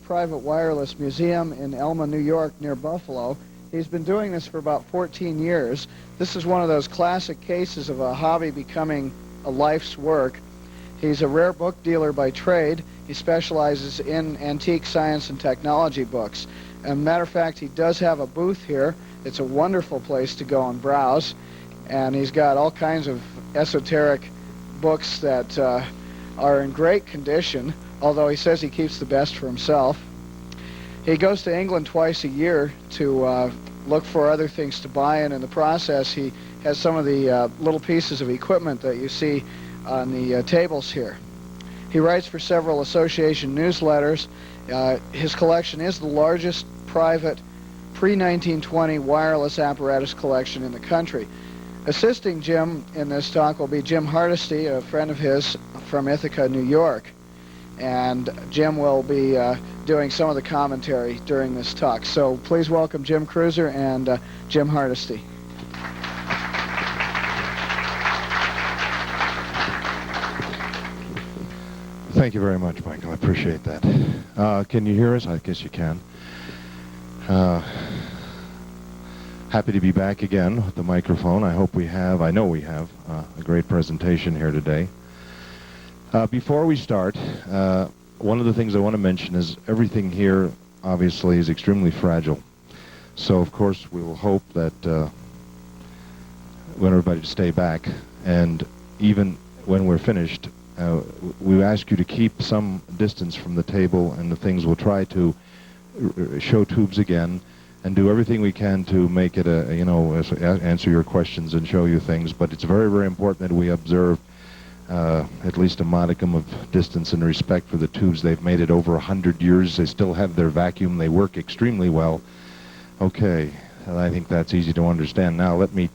private wireless museum in Elma, New York, near Buffalo. He's been doing this for about 14 years. This is one of those classic cases of a hobby becoming a life's work. He's a rare book dealer by trade. He specializes in antique science and technology books. As a matter of fact, he does have a booth here. It's a wonderful place to go and browse. And he's got all kinds of esoteric books that are in great condition, although he says he keeps the best for himself. He goes to England twice a year to look for other things to buy, and in the process he has some of the little pieces of equipment that you see on the tables here. He writes for several association newsletters. His collection is the largest private pre-1920 wireless apparatus collection in the country. Assisting Jim in this talk will be Jim Hardesty, a friend of his from Ithaca, New York. And Jim will be doing some of the commentary during this talk. So please welcome Jim Kreuzer and Jim Hardesty. Thank you very much, Michael. I appreciate that. Can you hear us? I guess you can. Happy to be back again with the microphone. I know we have a great presentation here today. Before we start, one of the things I want to mention is everything here obviously is extremely fragile. So of course we will hope that we want everybody to stay back, and even when we're finished, we ask you to keep some distance from the table and the things. We'll try to show tubes again and do everything we can to make it answer your questions and show you things. But it's very, very important that we observe at least a modicum of distance and respect for the tubes. They've made it over 100 years. They still have their vacuum. They work extremely well. Okay, I think that's easy to understand. Now let me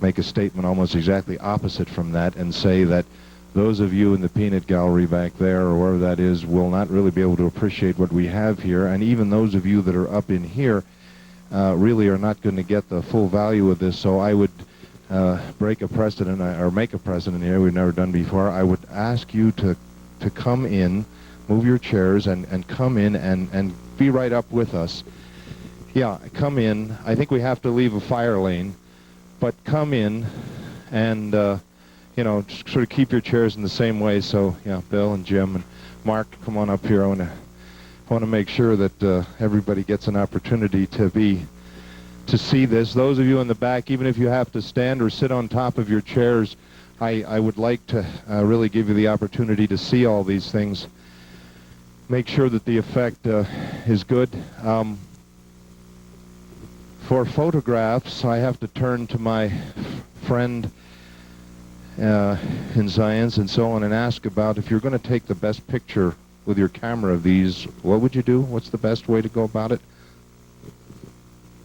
make a statement almost exactly opposite from that and say that those of you in the peanut gallery back there, or wherever that is, will not really be able to appreciate what we have here. And even those of you that are up in here really are not going to get the full value of this. So I would break a precedent, or make a precedent here we've never done before. I would ask you to come in, move your chairs, and come in and be right up with us. Yeah, come in. I think we have to leave a fire lane, but come in and just sort of keep your chairs in the same way. So yeah, Bill and Jim and Mark, come on up here. I want to make sure that everybody gets an opportunity to see this. Those of you in the back, even if you have to stand or sit on top of your chairs, I would like to really give you the opportunity to see all these things. Make sure that the effect is good. For photographs, I have to turn to my friend in science and so on and ask about, if you're going to take the best picture with your camera of these, what would you do? What's the best way to go about it?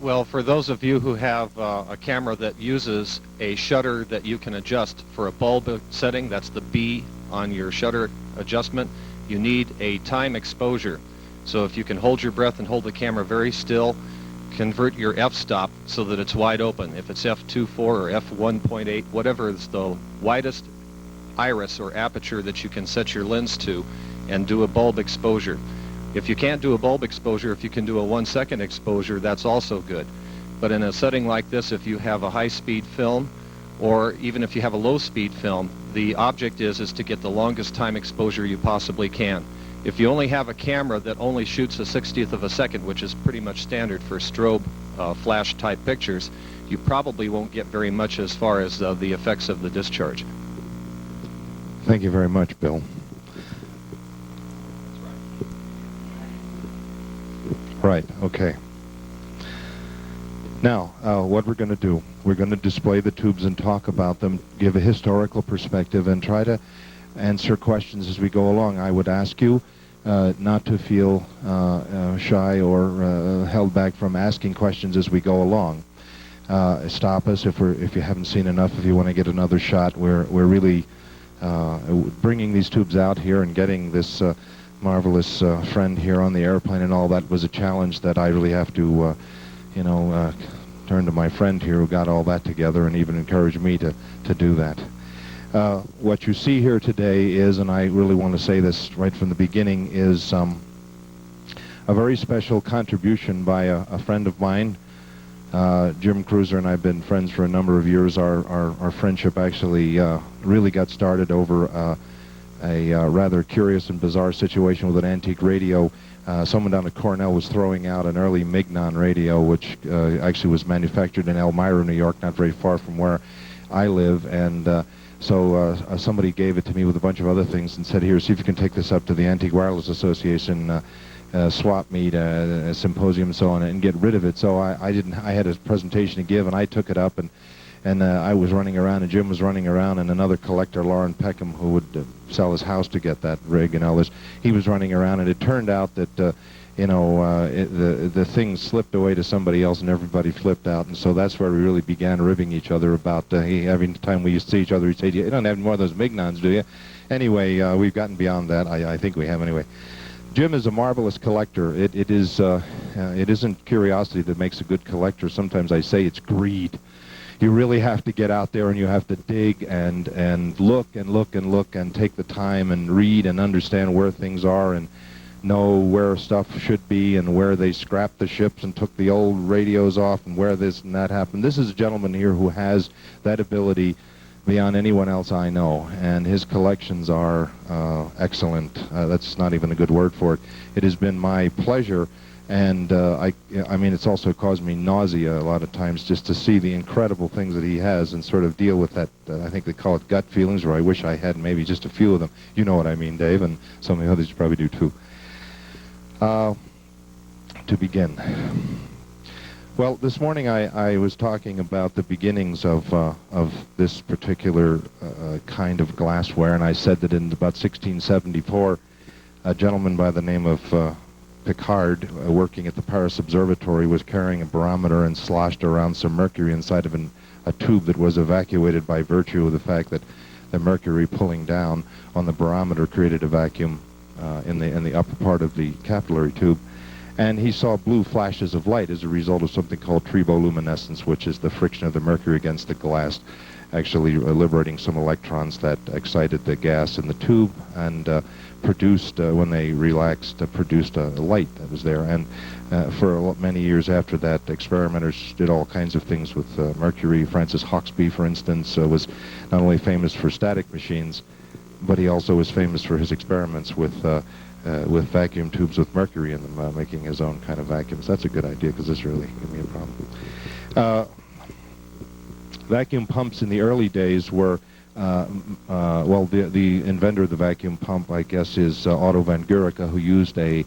Well, for those of you who have a camera that uses a shutter that you can adjust for a bulb setting, that's the B on your shutter adjustment, you need a time exposure. So if you can hold your breath and hold the camera very still, convert your f-stop so that it's wide open. If it's f2.4 or f1.8, whatever is the widest iris or aperture that you can set your lens to, and do a bulb exposure. If you can't do a bulb exposure, if you can do a 1 second exposure, that's also good. But in a setting like this, if you have a high-speed film, or even if you have a low-speed film, the object is to get the longest time exposure you possibly can. If you only have a camera that only shoots a 60th of a second, which is pretty much standard for strobe flash-type pictures, you probably won't get very much as far as the effects of the discharge. Thank you very much, Bill. Right, okay. Now, what we're going to do, we're going to display the tubes and talk about them, give a historical perspective, and try to answer questions as we go along. I would ask you not to feel shy or held back from asking questions as we go along. Stop us if you haven't seen enough. If you want to get another shot, we're really bringing these tubes out here and getting this marvelous friend here on the airplane and all that was a challenge that I really have to turn to my friend here who got all that together and even encouraged me to do that. What you see here today is, and I really want to say this right from the beginning, is a very special contribution by a friend of mine. Jim Kreuzer and I have been friends for a number of years. Our friendship actually really got started over a rather curious and bizarre situation with an antique radio. Someone down at Cornell was throwing out an early Mignon radio, which actually was manufactured in Elmira, New York, not very far from where I live, and so somebody gave it to me with a bunch of other things and said, here, see if you can take this up to the Antique Wireless Association swap meet, a symposium and so on, and get rid of it. So I had a presentation to give, and I took it up, and I was running around, and Jim was running around, and another collector, Lauren Peckham, who would sell his house to get that rig and all this, he was running around, and it turned out that the thing slipped away to somebody else, and everybody flipped out, and so that's where we really began ribbing each other about every time we used to see each other, he'd say, you don't have any more of those Mignons, do you? Anyway, we've gotten beyond that. I think we have anyway. Jim is a marvelous collector. It isn't curiosity that makes a good collector. Sometimes I say it's greed. You really have to get out there and you have to dig and look and look and look and take the time and read and understand where things are and know where stuff should be and where they scrapped the ships and took the old radios off and where this and that happened. This is a gentleman here who has that ability beyond anyone else I know, and his collections are excellent. That's not even a good word for it. It has been my pleasure, and I mean, it's also caused me nausea a lot of times just to see the incredible things that he has and sort of deal with that, I think they call it gut feelings, or I wish I had maybe just a few of them. You know what I mean, Dave, and some of the others you probably do too. To begin. Well, this morning I was talking about the beginnings of this particular kind of glassware, and I said that in about 1674, a gentleman by the name of Picard, working at the Paris Observatory, was carrying a barometer and sloshed around some mercury inside of a tube that was evacuated by virtue of the fact that the mercury pulling down on the barometer created a vacuum in the upper part of the capillary tube. And he saw blue flashes of light as a result of something called triboluminescence, which is the friction of the mercury against the glass, actually liberating some electrons that excited the gas in the tube and produced, when they relaxed, produced a light that was there. And for many years after that, experimenters did all kinds of things with mercury. Francis Hauksbee, for instance, was not only famous for static machines, but he also was famous for his experiments with vacuum tubes with mercury in them, making his own kind of vacuums. That's a good idea, because this really gave me a problem. Vacuum pumps in the early days were, well, the inventor of the vacuum pump, I guess, is Otto von Guericke, who used an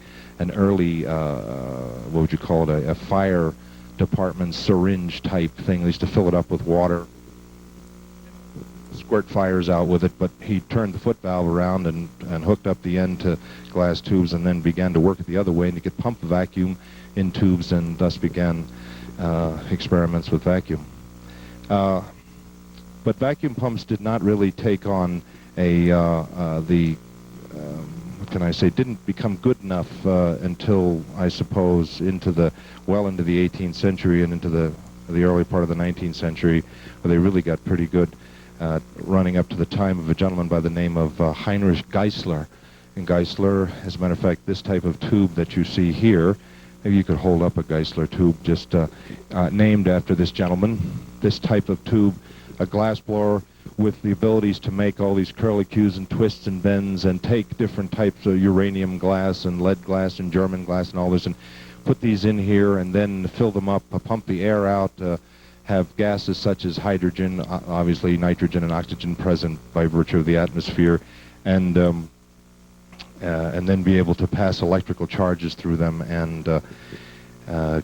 early, what would you call it, a fire department syringe type thing. They used to fill it up with water, squirt fires out with it, but he turned the foot valve around and hooked up the end to glass tubes and then began to work it the other way, and he could pump the vacuum in tubes, and thus began experiments with vacuum. But vacuum pumps did not really take on what can I say, didn't become good enough until, I suppose, into the 18th century and into the early part of the 19th century, where they really got pretty good. Running up to the time of a gentleman by the name of Heinrich Geissler. And Geissler, as a matter of fact, this type of tube that you see here, maybe you could hold up a Geissler tube, just named after this gentleman. This type of tube, a glass blower with the abilities to make all these curlicues and twists and bends and take different types of uranium glass and lead glass and German glass and all this and put these in here and then fill them up, pump the air out, have gases such as hydrogen, obviously nitrogen and oxygen present by virtue of the atmosphere, and then be able to pass electrical charges through them and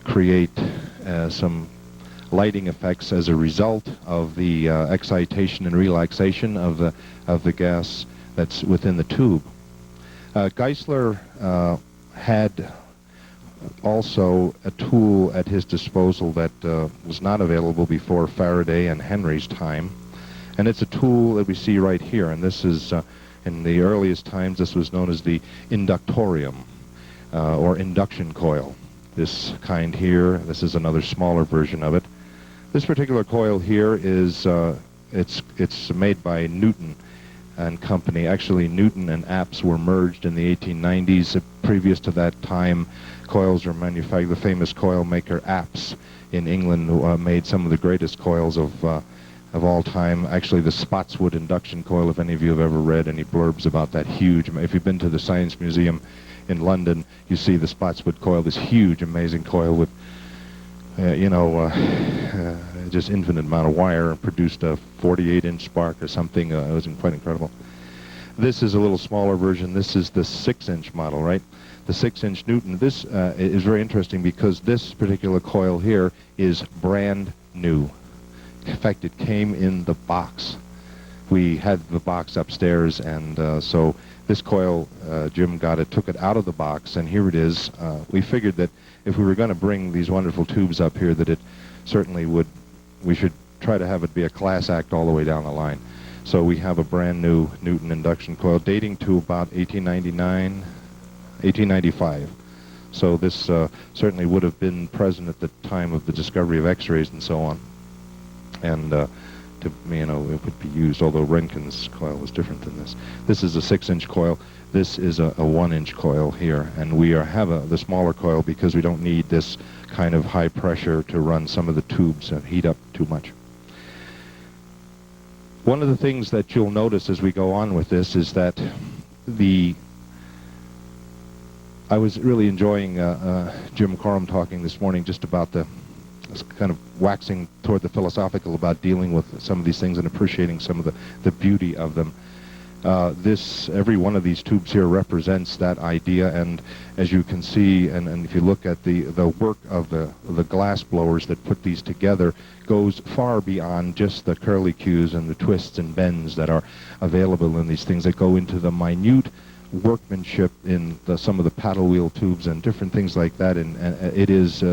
create some lighting effects as a result of the excitation and relaxation of the gas that's within the tube. Geissler had also a tool at his disposal that was not available before Faraday and Henry's time, and it's a tool that we see right here, and this is in the earliest times this was known as the inductorium or induction coil. This kind here, this is another smaller version of it. This particular coil here is it's made by Newton and Company. Actually, Newton and Apps were merged in the 1890s. previous to that time, coils were manufactured. The famous coil maker Apps in England made some of the greatest coils of all time. Actually, the Spotswood induction coil, if any of you have ever read any blurbs about that huge, if you've been to the Science Museum in London, you see the Spotswood coil, this huge, amazing coil with, just infinite amount of wire, and produced a 48-inch spark or something. It was quite incredible. This is a little smaller version. This is the 6-inch model, right? The 6-inch Newton. This is very interesting because this particular coil here is brand new. In fact, it came in the box. We had the box upstairs, and so this coil, Jim got it, took it out of the box, and here it is. We figured that if we were going to bring these wonderful tubes up here, that it certainly would, we should try to have it be a class act all the way down the line. So we have a brand new Newton induction coil dating to about 1899, 1895. So this certainly would have been present at the time of the discovery of X-rays and so on. And it would be used, although Röntgen's coil was different than this. This is a 6-inch coil. This is a 1-inch coil here, and we have the smaller coil because we don't need this kind of high pressure to run some of the tubes and heat up too much. One of the things that you'll notice as we go on with this is that I was really enjoying Jim Corum talking this morning just about kind of waxing toward the philosophical about dealing with some of these things and appreciating some of the beauty of them. Every one of these tubes here represents that idea, and as you can see, and if you look at the work of the glass blowers that put these together, goes far beyond just the curlicues and the twists and bends that are available in these things. That go into the minute workmanship in some of the paddle wheel tubes and different things like that, and it is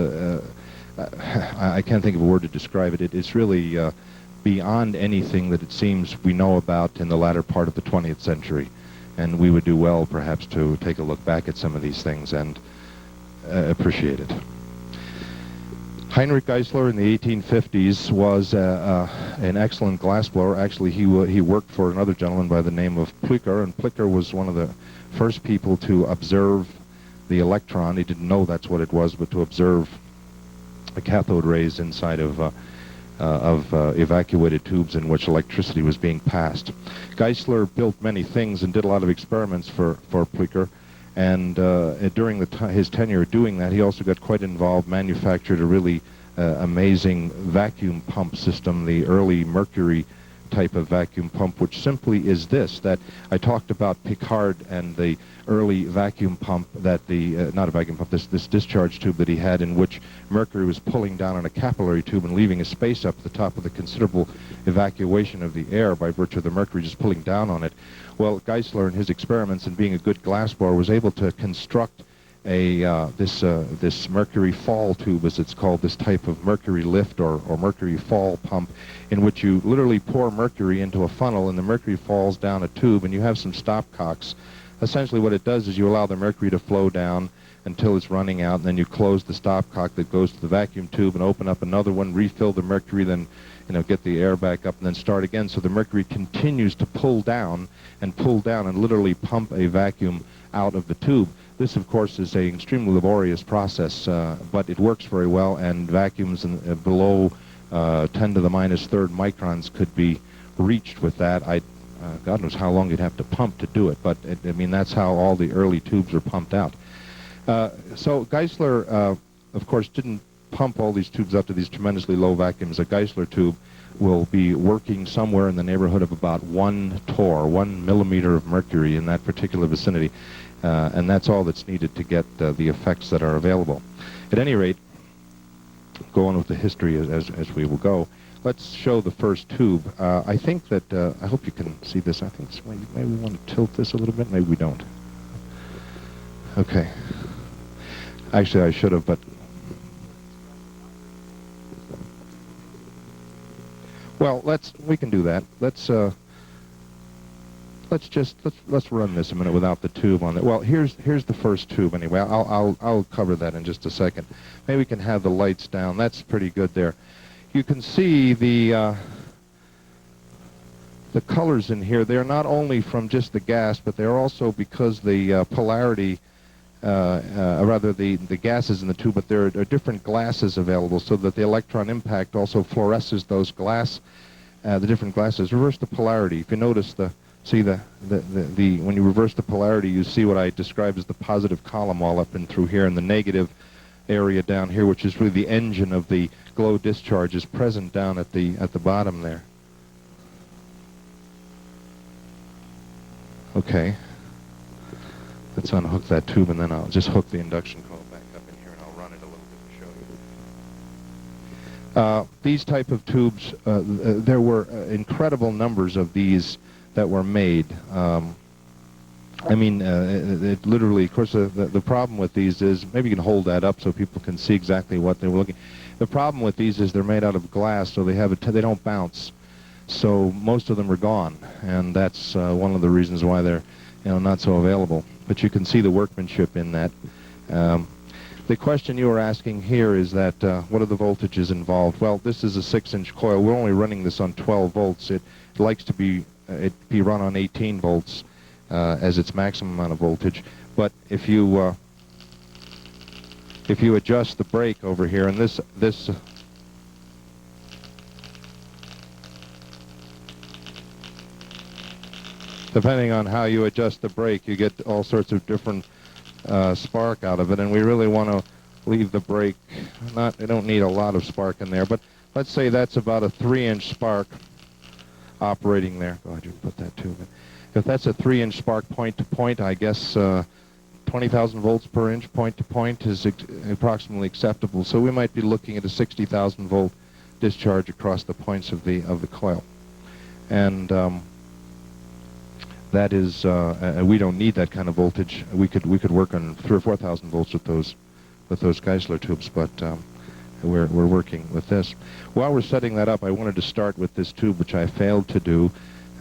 I can't think of a word to describe it. It's really beyond anything that it seems we know about in the latter part of the 20th century. And we would do well, perhaps, to take a look back at some of these things and appreciate it. Heinrich Geissler in the 1850s was an excellent glassblower. Actually, he worked for another gentleman by the name of Plücker, and Plücker was one of the first people to observe the electron. He didn't know that's what it was, but to observe the cathode rays inside of evacuated tubes in which electricity was being passed. Geissler built many things and did a lot of experiments for Plücker, and during his tenure doing that, he also got quite involved, manufactured a really amazing vacuum pump system, the early mercury type of vacuum pump, which simply is this, that I talked about Picard and the early vacuum pump, that not a vacuum pump, this discharge tube that he had, in which mercury was pulling down on a capillary tube and leaving a space up at the top of the considerable evacuation of the air by virtue of the mercury just pulling down on it. Well, Geissler in his experiments and being a good glassblower was able to construct this mercury fall tube, as it's called, this type of mercury lift or mercury fall pump, in which you literally pour mercury into a funnel and the mercury falls down a tube, and you have some stopcocks. Essentially what it does is you allow the mercury to flow down until it's running out, and then you close the stopcock that goes to the vacuum tube and open up another one, refill the mercury, then get the air back up and then start again. So the mercury continues to pull down and literally pump a vacuum out of the tube. This, of course, is an extremely laborious process, but it works very well, and vacuums below 10 to the minus third microns could be reached with that. God knows how long you'd have to pump to do it, but that's how all the early tubes are pumped out. So Geissler, of course, didn't pump all these tubes up to these tremendously low vacuums. A Geissler tube will be working somewhere in the neighborhood of about 1 torr, 1 millimeter of mercury in that particular vicinity, and that's all that's needed to get the effects that are available. At any rate, go on with the history as we will go. Let's show the first tube. I think that, I hope you can see this. I think maybe we want to tilt this a little bit. Maybe we don't. Okay. Actually, I should have, but... Well, we can do that. Let's run this a minute without the tube on it. Well, here's the first tube anyway. I'll cover that in just a second. Maybe we can have the lights down. That's pretty good there. You can see the colors in here. They're not only from just the gas, but they're also because the polarity rather the gases in the tube, but there are different glasses available so that the electron impact also fluoresces those the different glasses. Reverse the polarity. If you notice when you reverse the polarity, you see what I describe as the positive column all up and through here, and the negative area down here, which is really the engine of the glow discharge, is present down at the bottom there. Okay. Let's unhook that tube, and then I'll just hook the induction coil back up in here, and I'll run it a little bit to show you. These type of tubes, there were incredible numbers of these that were made. I mean, it literally, of course, the problem with these is, maybe you can hold that up so people can see exactly what they were looking. The problem with these is they're made out of glass, so they don't bounce. So most of them are gone, and that's one of the reasons why they're not so available. But you can see the workmanship in that. The question you were asking here is that what are the voltages involved? Well, this is a 6-inch coil. We're only running this on 12 volts. It likes to be run on 18 volts as its maximum amount of voltage. But if you adjust the brake over here, and this depending on how you adjust the brake, you get all sorts of different spark out of it, and we really want to leave the brake, you don't need a lot of spark in there, but let's say that's about a 3-inch spark operating there. Go ahead, you put that tube in. If that's a 3-inch spark point to point, I guess 20,000 volts per inch point to point is approximately acceptable. So we might be looking at a 60,000 volt discharge across the points of the coil, and that is, we don't need that kind of voltage. We could work on 3,000 or 4,000 volts with those Geisler tubes, but we're working with this. While we're setting that up, I wanted to start with this tube, which I failed to do,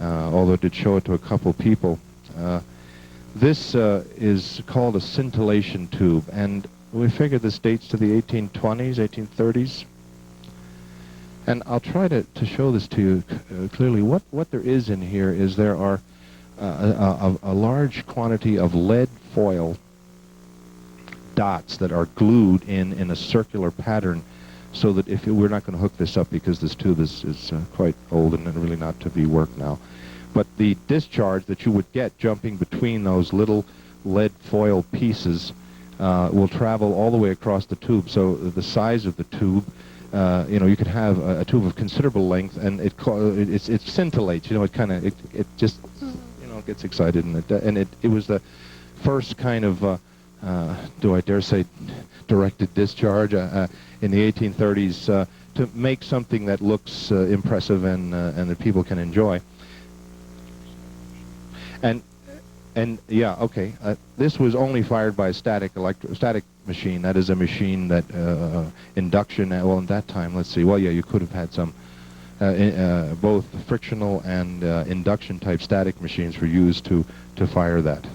although I did show it to a couple people. This is called a scintillation tube, and we figure this dates to the 1820s, 1830s. And I'll try to show this to you clearly. What there is in here is there are a large quantity of lead foil dots that are glued in a circular pattern, so that we're not going to hook this up because this tube is quite old and really not to be worked now. But the discharge that you would get jumping between those little lead foil pieces will travel all the way across the tube. So the size of the tube, you could have a tube of considerable length, and it scintillates. It just gets excited, and it was the first kind of do I dare say directed discharge in the 1830s to make something that looks impressive and that people can enjoy. And yeah, okay, this was only fired by a static machine. That is a machine that induction. Well, at that time, let's see. Well, yeah, you could have had some. Both frictional and induction type static machines were used to fire that.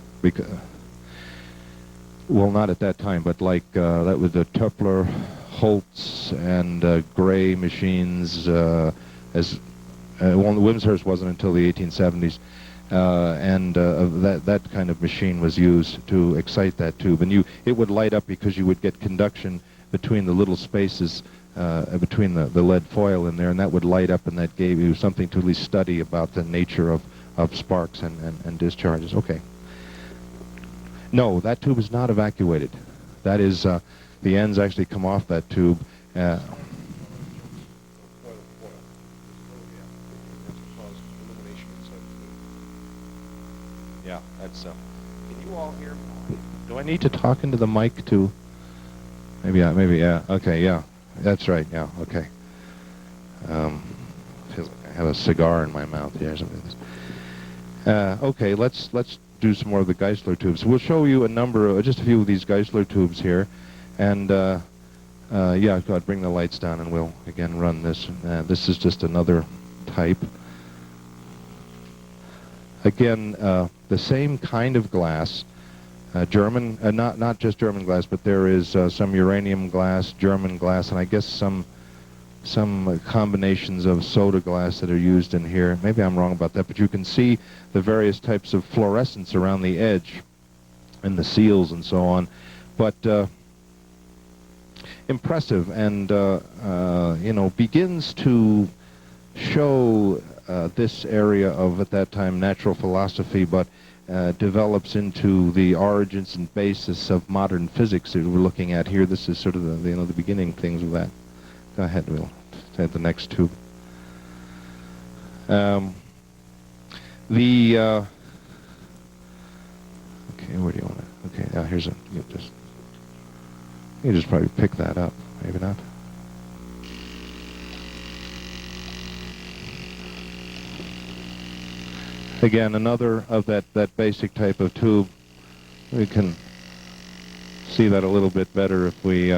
Well, not at that time, but like that was the Toepler, Holtz, and Gray machines. The Wimshurst wasn't until the 1870s, and that kind of machine was used to excite that tube, and it would light up because you would get conduction between the little spaces. Between the lead foil in there, and that would light up, and that gave you something to at least study about the nature of sparks and discharges. Okay. No, that tube is not evacuated. That is, the ends actually come off that tube. Yeah, that's, can you all hear me? Do I need to talk into the mic too? Maybe, yeah, okay, yeah. That's right. Yeah. Okay. Feels like I have a cigar in my mouth here. Okay. Let's do some more of the Geisler tubes. We'll show you just a few of these Geisler tubes here, and yeah, go ahead, bring the lights down, and we'll again run this. This is just another type. Again, the same kind of glass. German, not just German glass, but there is some uranium glass, German glass, and I guess some combinations of soda glass that are used in here. Maybe I'm wrong about that, but you can see the various types of fluorescence around the edge and the seals and so on. But impressive, and you know, begins to show this area of, at that time, natural philosophy, but develops into the origins and basis of modern physics that we're looking at here. This is sort of the, you know, the beginning things of that. Go ahead, we'll take the next tube. Okay, where do you want it? Okay, now here's a, you just probably pick that up, maybe not. Again, another of that basic type of tube. We can see that a little bit better if we,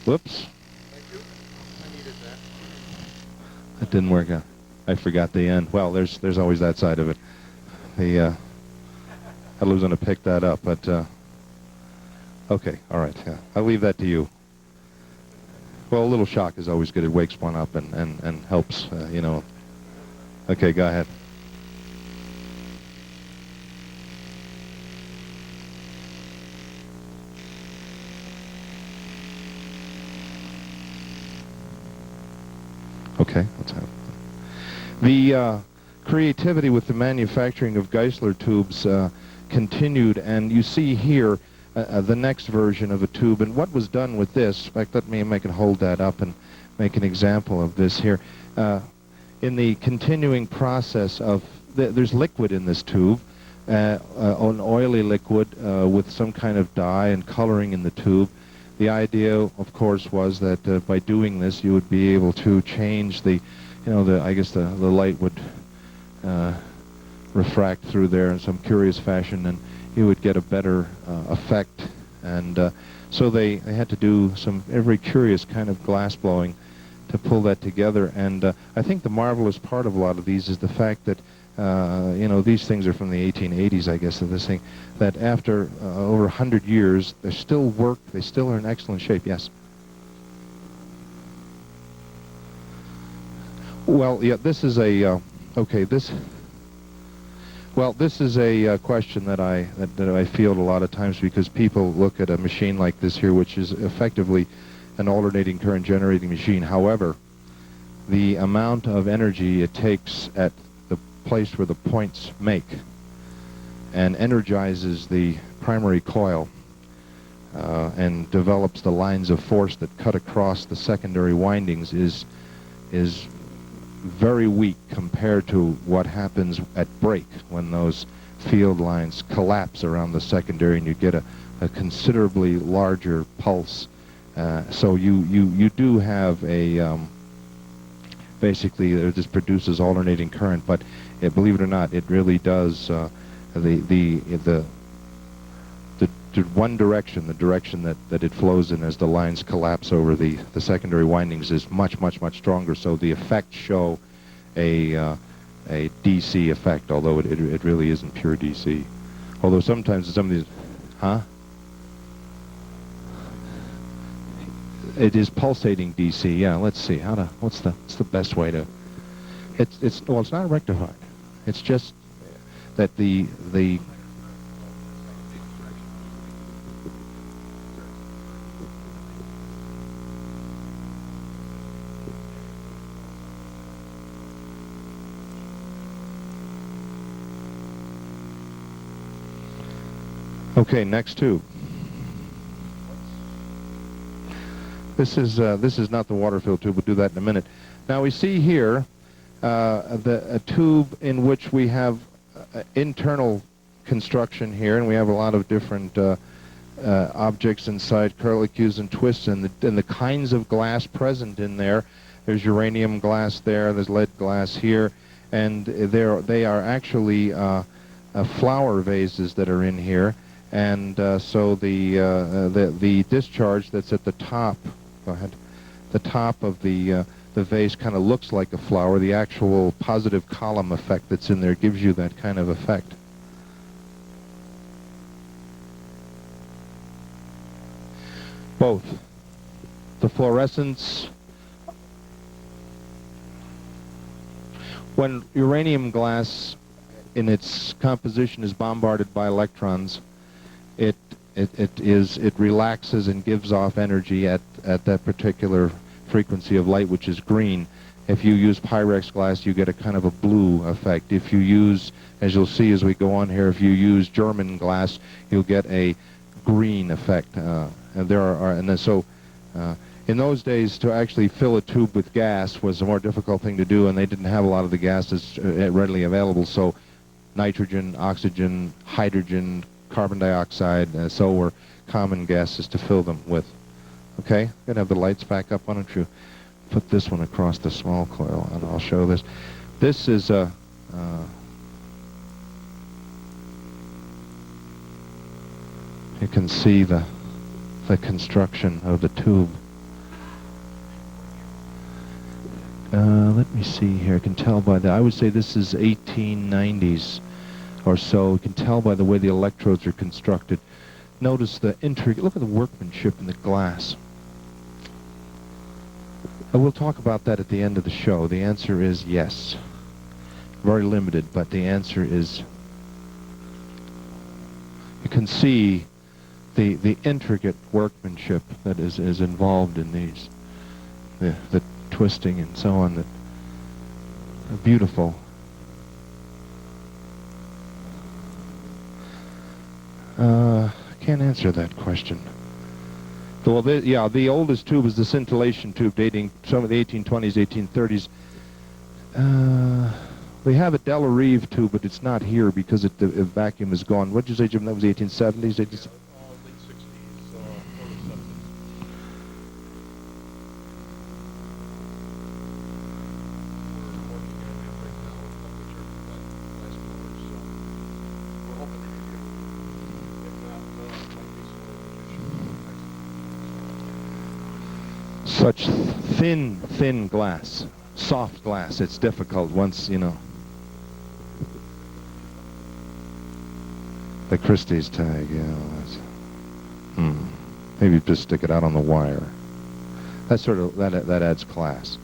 whoops. Thank you. I needed that. That didn't work out. I forgot the end. Well, there's always that side of it. I was going to pick that up, but okay, all right. Yeah, I'll leave that to you. Well, a little shock is always good. It wakes one up and helps, you know. Okay, go ahead. Okay, let's have it. The creativity with the manufacturing of Geissler tubes continued, and you see here the next version of a tube. And what was done with this, in fact, let me make it hold that up and make an example of this here. In the continuing process of, there's liquid in this tube, an oily liquid with some kind of dye and coloring in the tube. The idea, of course, was that by doing this, you would be able to change the, you know, I guess the light would refract through there in some curious fashion, and you would get a better effect. And so they had to do some very curious kind of glass blowing to pull that together. And I think the marvelous part of a lot of these is the fact that you know, these things are from the 1880s, I guess, of this thing, that after over 100 years, they still work, they still are in excellent shape. Yes? Well, yeah, this is a, okay, this is a question that I field a lot of times, because people look at a machine like this here, which is effectively an alternating current generating machine. However, the amount of energy it takes at place where the points make and energizes the primary coil and develops the lines of force that cut across the secondary windings is very weak compared to what happens at break, when those field lines collapse around the secondary and you get a considerably larger pulse. So you do have a basically this produces alternating current, but believe it or not, it really does the one direction, the direction that it flows in as the lines collapse over the secondary windings, is much stronger. So the effects show a DC effect, although it really isn't pure DC. Although sometimes some of these, it is pulsating DC. Yeah, let's see what's the best way to. It's not rectified. It's just that the okay, next tube. This is not the water-filled tube. We'll do that in a minute. Now we see here a tube in which we have internal construction here, and we have a lot of different objects inside, curlicues and twists, and the kinds of glass present in there. There's uranium glass there. There's lead glass here, and they are actually flower vases that are in here. And so the discharge that's at the top, go ahead, the top of the vase kind of looks like a flower. The actual positive column effect that's in there gives you that kind of effect. Both. The fluorescence, when uranium glass in its composition is bombarded by electrons, it relaxes and gives off energy at that particular frequency of light, which is green. If you use Pyrex glass, you get a kind of a blue effect. If you use, as you'll see as we go on here, if you use German glass, you'll get a green effect. In those days, to actually fill a tube with gas was a more difficult thing to do, and they didn't have a lot of the gases readily available. So nitrogen, oxygen, hydrogen, carbon dioxide, so were common gases to fill them with. Okay, I'm going to have the lights back up. Why don't you put this one across the small coil, and I'll show this. This is a... you can see the construction of the tube. Let me see here. I can tell by the... I would say this is 1890s or so. You can tell by the way the electrodes are constructed. Notice the intrigue. Look at the workmanship in the glass. We'll talk about that at the end of the show. The answer is yes. Very limited, but the answer is... you can see the intricate workmanship that is involved in these. The twisting and so on, that are beautiful. I can't answer that question. Well, the oldest tube is the scintillation tube, dating some of the 1820s, 1830s. We have a Delarive tube, but it's not here because the vacuum is gone. What did you say, Jim? That was 1870s? Late 60s, early 70s. We're working on it right now with a couple of churches that last quarter, so we're hoping to get you. If not, might be some Such thin glass, soft glass. It's difficult once, you know. The Christie's tag, yeah. Maybe just stick it out on the wire. That sort of that adds class.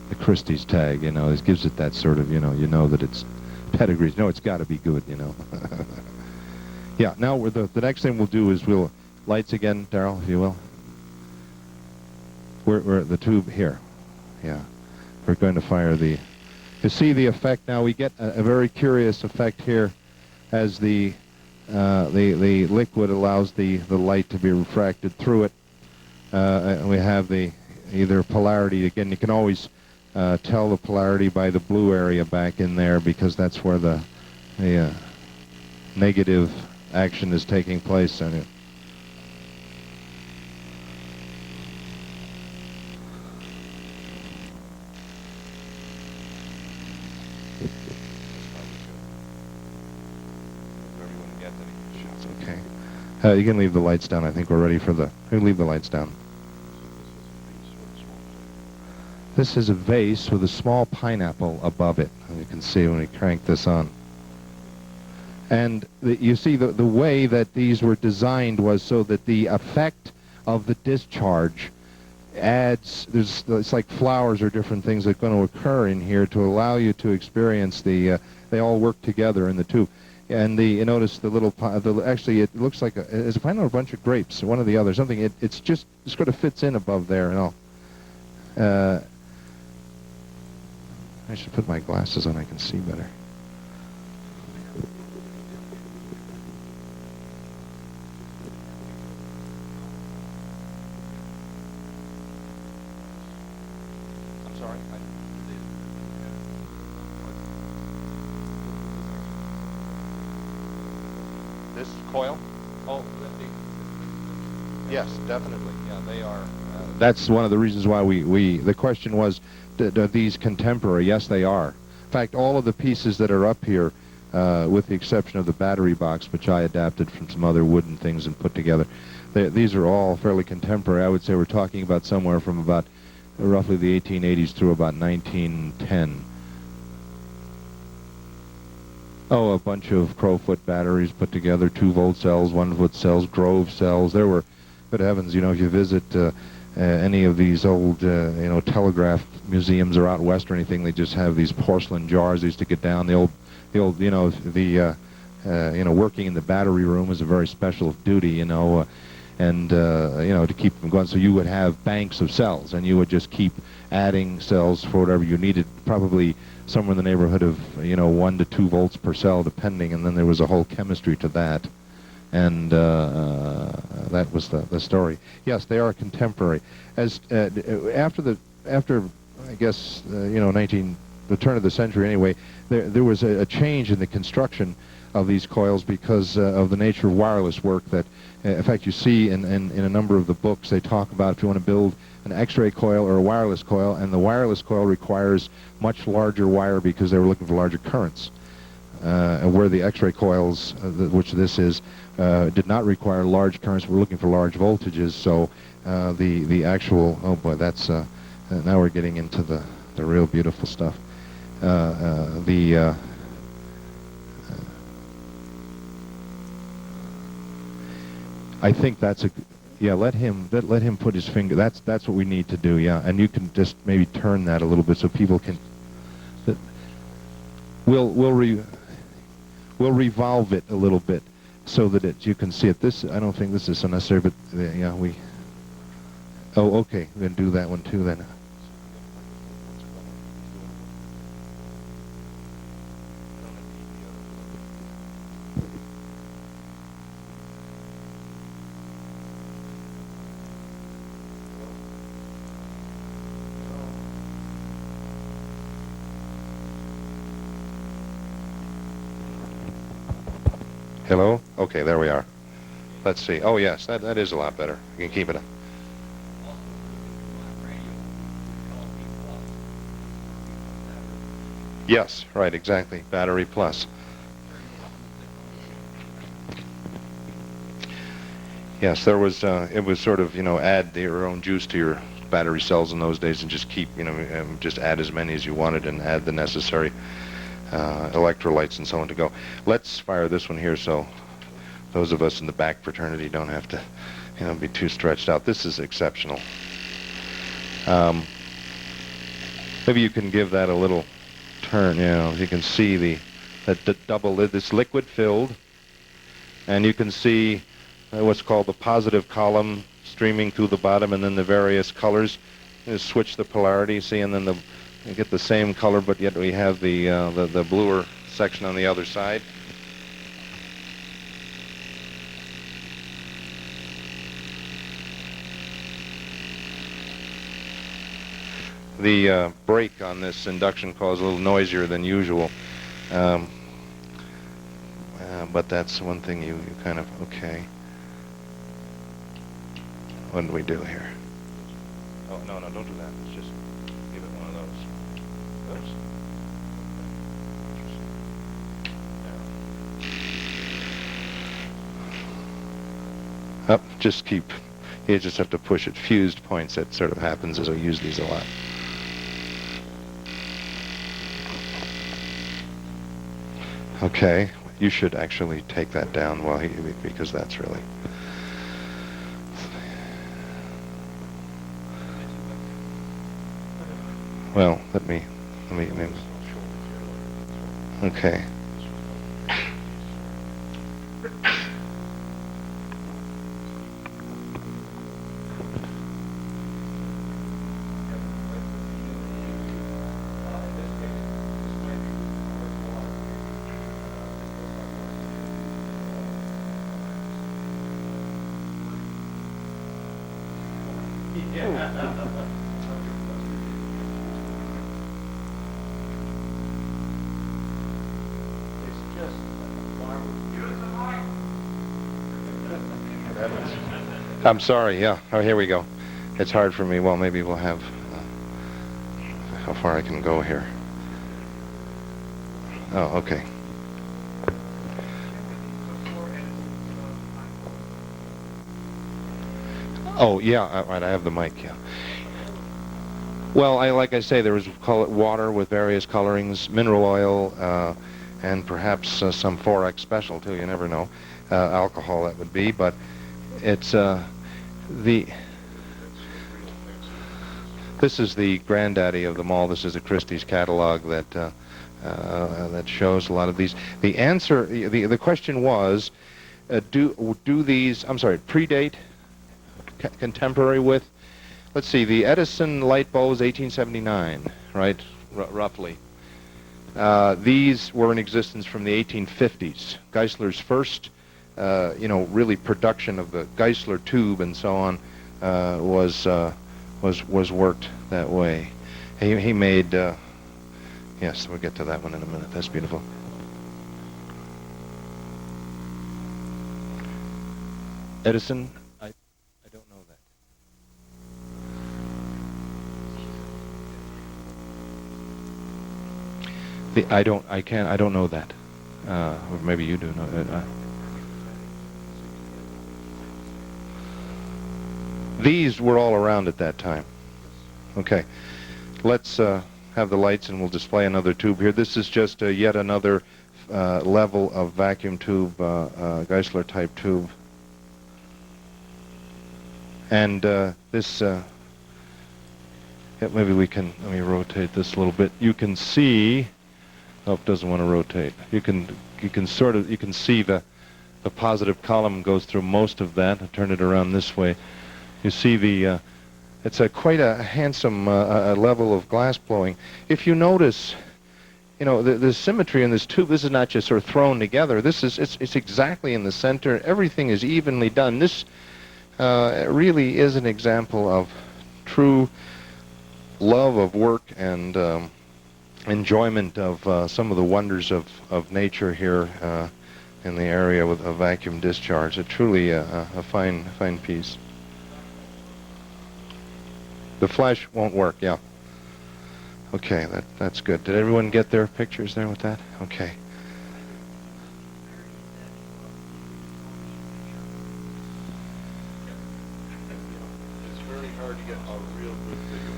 The Christie's tag, you know, it gives it that sort of, you know that it's pedigree. No, it's got to be good, you know. Yeah. Now the next thing we'll do is we'll lights again, Darryl, if you will. We're at the tube here. Yeah. We're going to fire the... You see the effect now? We get a very curious effect here as the liquid allows the light to be refracted through it. And we have the either polarity. Again, you can always tell the polarity by the blue area back in there, because that's where the negative action is taking place. And you can leave the lights down. I think we're ready for the... You leave the lights down. This is a vase with a small pineapple above it. You can see when we crank this on. And you see the way that these were designed was so that the effect of the discharge adds... It's like flowers or different things that are going to occur in here to allow you to experience the... they all work together in the tube. And you notice the little, actually it looks like it's a bunch of grapes, one or the other, something. It sort of fits in above there and all. I should put my glasses on, I can see better. I'm sorry. This coil? Oh, yes, definitely. Yeah, they are. That's one of the reasons why the question was, are these contemporary? Yes, they are. In fact, all of the pieces that are up here, with the exception of the battery box, which I adapted from some other wooden things and put together, these are all fairly contemporary. I would say we're talking about somewhere from about roughly the 1880s through about 1910. Oh, a bunch of Crowfoot batteries put together, 2-volt cells, 1-foot cells, Grove cells. There were, good heavens, if you visit any of these old, telegraph museums or out west or anything, they just have these porcelain jars they used to get down. The old, the working in the battery room is a very special duty, and to keep them going. So you would have banks of cells, and you would just keep adding cells for whatever you needed, probably somewhere in the neighborhood of 1 to 2 volts per cell, depending. And then there was a whole chemistry to that, and that was the story. Yes, they are contemporary. As after I guess the turn of the century anyway, there was a change in the construction of these coils because of the nature of wireless work. That in fact you see in a number of the books they talk about if you want to build an X-ray coil or a wireless coil, and the wireless coil requires much larger wire because they were looking for larger currents, where the X-ray coils, which this is, did not require large currents. We're looking for large voltages. So the actual, oh boy, that's now we're getting into the real beautiful stuff. I think that's let him put his finger. That's what we need to do. Yeah, and you can just maybe turn that a little bit so people can. We'll revolve it a little bit so that you can see it. I don't think this is so necessary, but yeah, we. Oh, okay. We're gonna do that one too then. Hello? Okay, there we are. Let's see. Oh, yes, that is a lot better. You can keep it up. Yes, right, exactly. Battery plus. Yes, there was, it was sort of, add your own juice to your battery cells in those days and just keep, just add as many as you wanted and add the necessary electrolytes and so on to go. Let's fire this one here so those of us in the back fraternity don't have to, be too stretched out. This is exceptional. Maybe you can give that a little turn. You can see the double lid. This liquid filled, and you can see what's called the positive column streaming through the bottom, and then the various colors. Switch the polarity, see, and then you get the same color, but yet we have the bluer section on the other side. The break on this induction coil is a little noisier than usual, but that's one thing you kind of, okay. What do we do here? Oh, no, don't do that. Let's just give it one of those. Oops. Up, just keep, you just have to push it. Fused points, that sort of happens as we use these a lot. Okay, you should actually take that down while because that's really... Well, let me. Okay. I'm sorry, yeah. Oh, here we go. It's hard for me. Well, maybe we'll have... how far I can go here. Oh, okay. Oh, yeah, right, I have the mic, yeah. Well, like I say, there was, call it water with various colorings, mineral oil, and perhaps some 4X special, too, you never know. Alcohol, that would be, but it's this is the granddaddy of them all. This is a Christie's catalog that that shows a lot of these. The answer, the question was, do these, I'm sorry, predate, contemporary with, let's see, the Edison light bulb was 1879, right, roughly. These were in existence from the 1850s. Geissler's first, really production of the Geissler tube and so on was worked that way. He made, yes, we'll get to that one in a minute. That's beautiful. Edison, I don't know that. I don't know that. Or maybe you do know that. These were all around at that time. Okay, let's have the lights and we'll display another tube here. This is just yet another level of vacuum tube, Geissler type tube. And this, maybe we can, let me rotate this a little bit. You can see, oh, it doesn't want to rotate. You can see the positive column goes through most of that. I'll turn it around this way. You see it's quite a handsome level of glass blowing. If you notice, the symmetry in this tube, this is not just sort of thrown together. It's exactly in the center. Everything is evenly done. This really is an example of true love of work and enjoyment of some of the wonders of nature here in the area with a vacuum discharge. It's truly a fine piece. The flash won't work, yeah. Okay, that's good. Did everyone get their pictures there with that? Okay. It's very hard to get a real good video.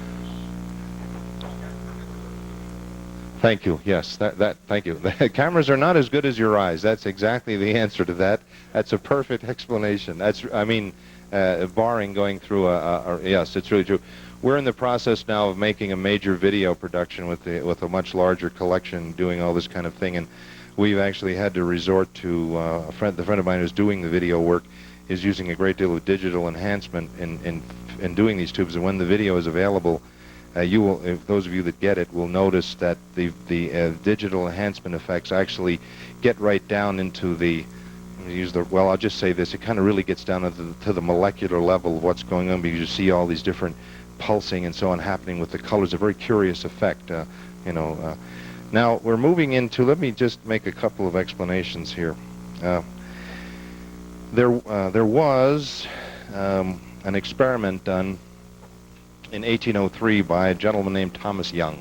Thank you. Yes, thank you. The cameras are not as good as your eyes. That's exactly the answer to that. That's a perfect explanation. Barring going through yes, it's really true. We're in the process now of making a major video production with a much larger collection, doing all this kind of thing, and we've actually had to resort to the friend of mine who's doing the video work is using a great deal of digital enhancement in doing these tubes. And when the video is available, you will, if those of you that get it, will notice that the digital enhancement effects actually get right down into the, well, I'll just say this, it kind of really gets down to the molecular level of what's going on, because you see all these different pulsing and so on happening with the colors. A very curious effect, Now we're moving into, let me just make a couple of explanations here. There was an experiment done in 1803 by a gentleman named Thomas Young.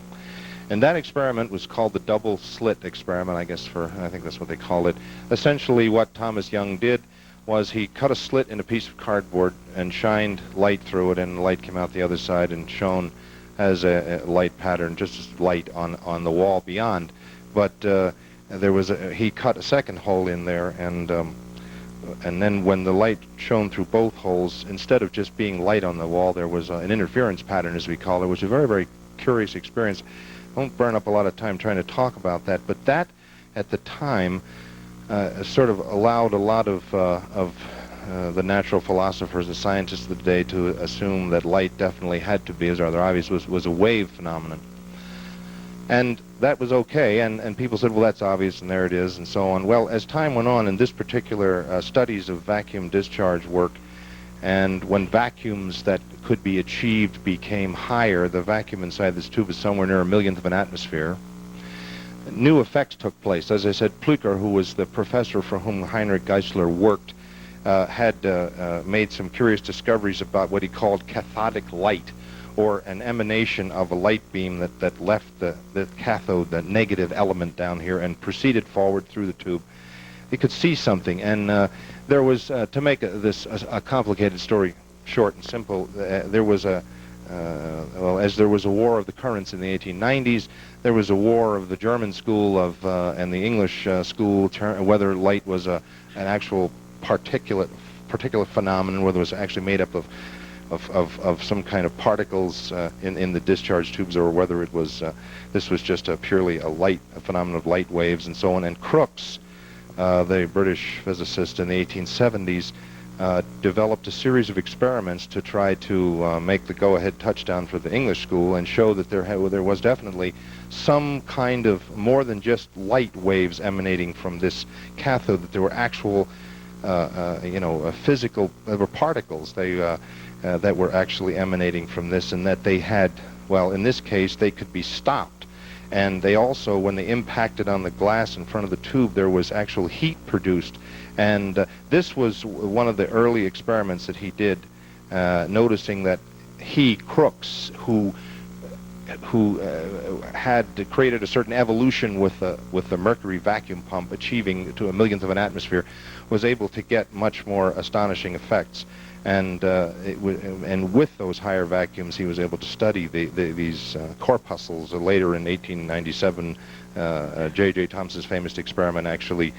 And that experiment was called the double slit experiment, I think that's what they called it. Essentially what Thomas Young did was he cut a slit in a piece of cardboard and shined light through it, and the light came out the other side and shone as a light pattern, just as light on the wall beyond. But he cut a second hole in there, and then when the light shone through both holes, instead of just being light on the wall, there was an interference pattern, as we call it, which is a very, very curious experience. I won't burn up a lot of time trying to talk about that, but that, at the time, sort of allowed a lot of the natural philosophers, the scientists of the day, to assume that light definitely had to be, as rather obvious, was a wave phenomenon. And that was okay, and people said, well, that's obvious, and there it is, and so on. Well, as time went on, in this particular studies of vacuum discharge work, and when vacuums that could be achieved became higher, the vacuum inside this tube is somewhere near 1/1,000,000th of an atmosphere, new effects took place. As I said, Plücker, who was the professor for whom Heinrich Geissler worked, had made some curious discoveries about what he called cathodic light, or an emanation of a light beam that left the cathode, the negative element down here, and proceeded forward through the tube. He could see something, and there was, to make this a complicated story short and simple, there was as there was a war of the currents in the 1890s, there was a war of the German school and the English school, whether light was an actual particular phenomenon, whether it was actually made up of of some kind of particles in the discharge tubes, or whether it was this was just a phenomenon of light waves and so on. And Crookes, the British physicist in the 1870s, developed a series of experiments to try to make the go-ahead touchdown for the English school and show that there was definitely some kind of more than just light waves emanating from this cathode, that there were actual physical, there were particles that were actually emanating from this, and that they had, well, in this case, they could be stopped. And they also, when they impacted on the glass in front of the tube, there was actual heat produced. And this was one of the early experiments that he did, noticing that Crookes, who had created a certain evolution with the mercury vacuum pump, achieving to a millionth of an atmosphere, was able to get much more astonishing effects. And and with those higher vacuums, he was able to study these corpuscles. Later in 1897, J.J. Thomson's famous experiment actually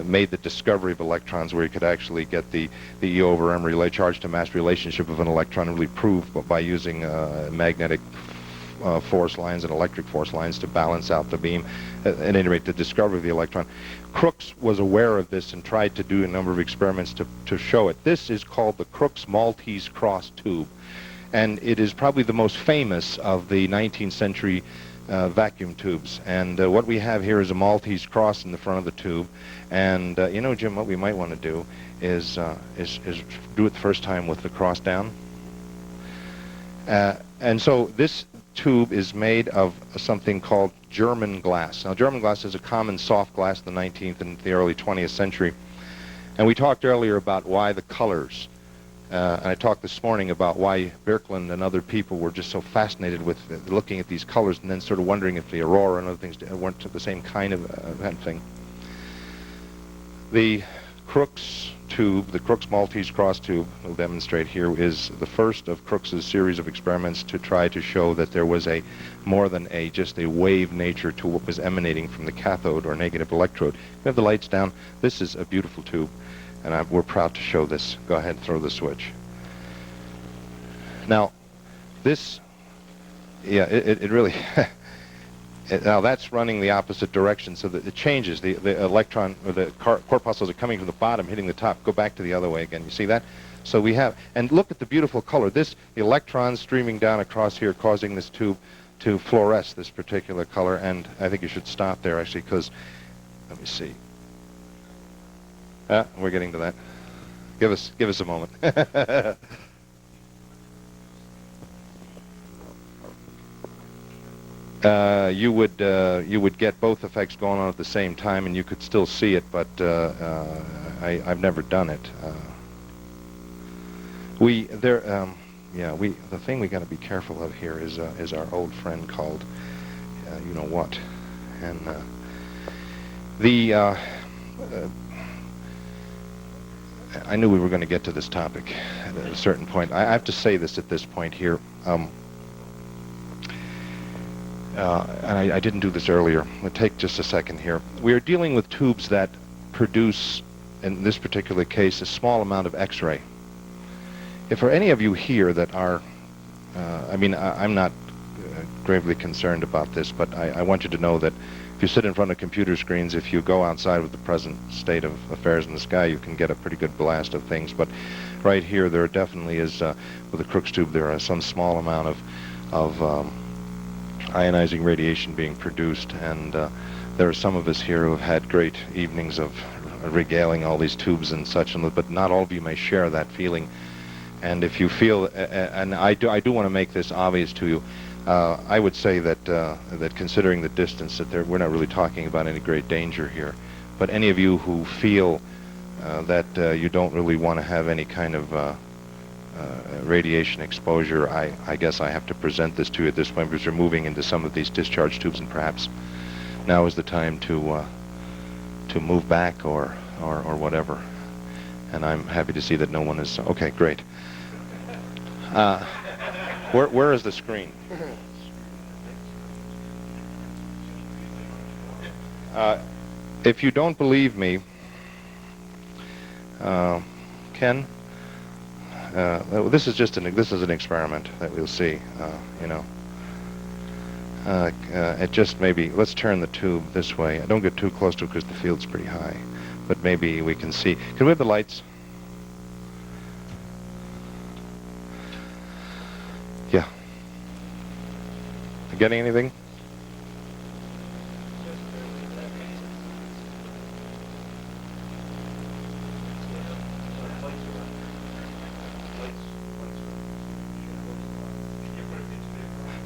made the discovery of electrons, where he could actually get the E over m charge to mass relationship of an electron, really proved by using magnetic force lines and electric force lines to balance out the beam. At any rate, the discovery of the electron. Crookes was aware of this and tried to do a number of experiments to show it. This is called the Crookes Maltese cross tube, and it is probably the most famous of the 19th century vacuum tubes. And what we have here is a Maltese cross in the front of the tube. And Jim, what we might want to do is do it the first time with the cross down. And so this tube is made of something called German glass. Now, German glass is a common soft glass in the 19th and the early 20th century. And we talked earlier about why the colors. And I talked this morning about why Birkeland and other people were just so fascinated with looking at these colors, and then sort of wondering if the aurora and other things weren't the same kind of thing. The Crookes tube, the Crookes Maltese cross tube, we'll demonstrate here, is the first of Crookes' series of experiments to try to show that there was more than just a wave nature to what was emanating from the cathode or negative electrode. We have the lights down. This is a beautiful tube, and we're proud to show this. Go ahead and throw the switch. Now, this, it really, now that's running the opposite direction, so that it changes. The electron, or the corpuscles are coming from the bottom, hitting the top. Go back to the other way again. You see that? So we have, and look at the beautiful color. The electrons streaming down across here, causing this tube to fluoresce this particular color. And I think you should stop there, actually, because, let me see. We're getting to that. Give us a moment. You would get both effects going on at the same time, and you could still see it, but I've never done it. The thing we got to be careful of here is our old friend called you know what, and I knew we were going to get to this topic at a certain point. I have to say this at this point here. And I didn't do this earlier. I'll take just a second here. We are dealing with tubes that produce, in this particular case, a small amount of X-ray. If for any of you here that are, I'm not gravely concerned about this, but I want you to know that if you sit in front of computer screens, if you go outside with the present state of affairs in the sky, you can get a pretty good blast of things. But right here, there definitely is, with the Crookes tube, there are some small amount of ionizing radiation being produced, and there are some of us here who have had great evenings of regaling all these tubes and such, but not all of you may share that feeling. And if you feel, and I do want to make this obvious to you, I would say that considering the distance, that we're not really talking about any great danger here. But any of you who feel that you don't really want to have any kind of radiation exposure, I guess I have to present this to you at this point, because we're moving into some of these discharge tubes, and perhaps now is the time to move back or whatever. And I'm happy to see that no one is. Okay, great. Where is the screen? If you don't believe me, Ken, this is just an experiment that we'll see. You know, it just maybe, let's turn the tube this way. Don't get too close to it because the field's pretty high, but maybe we can see. Can we have the lights? Yeah. Getting anything?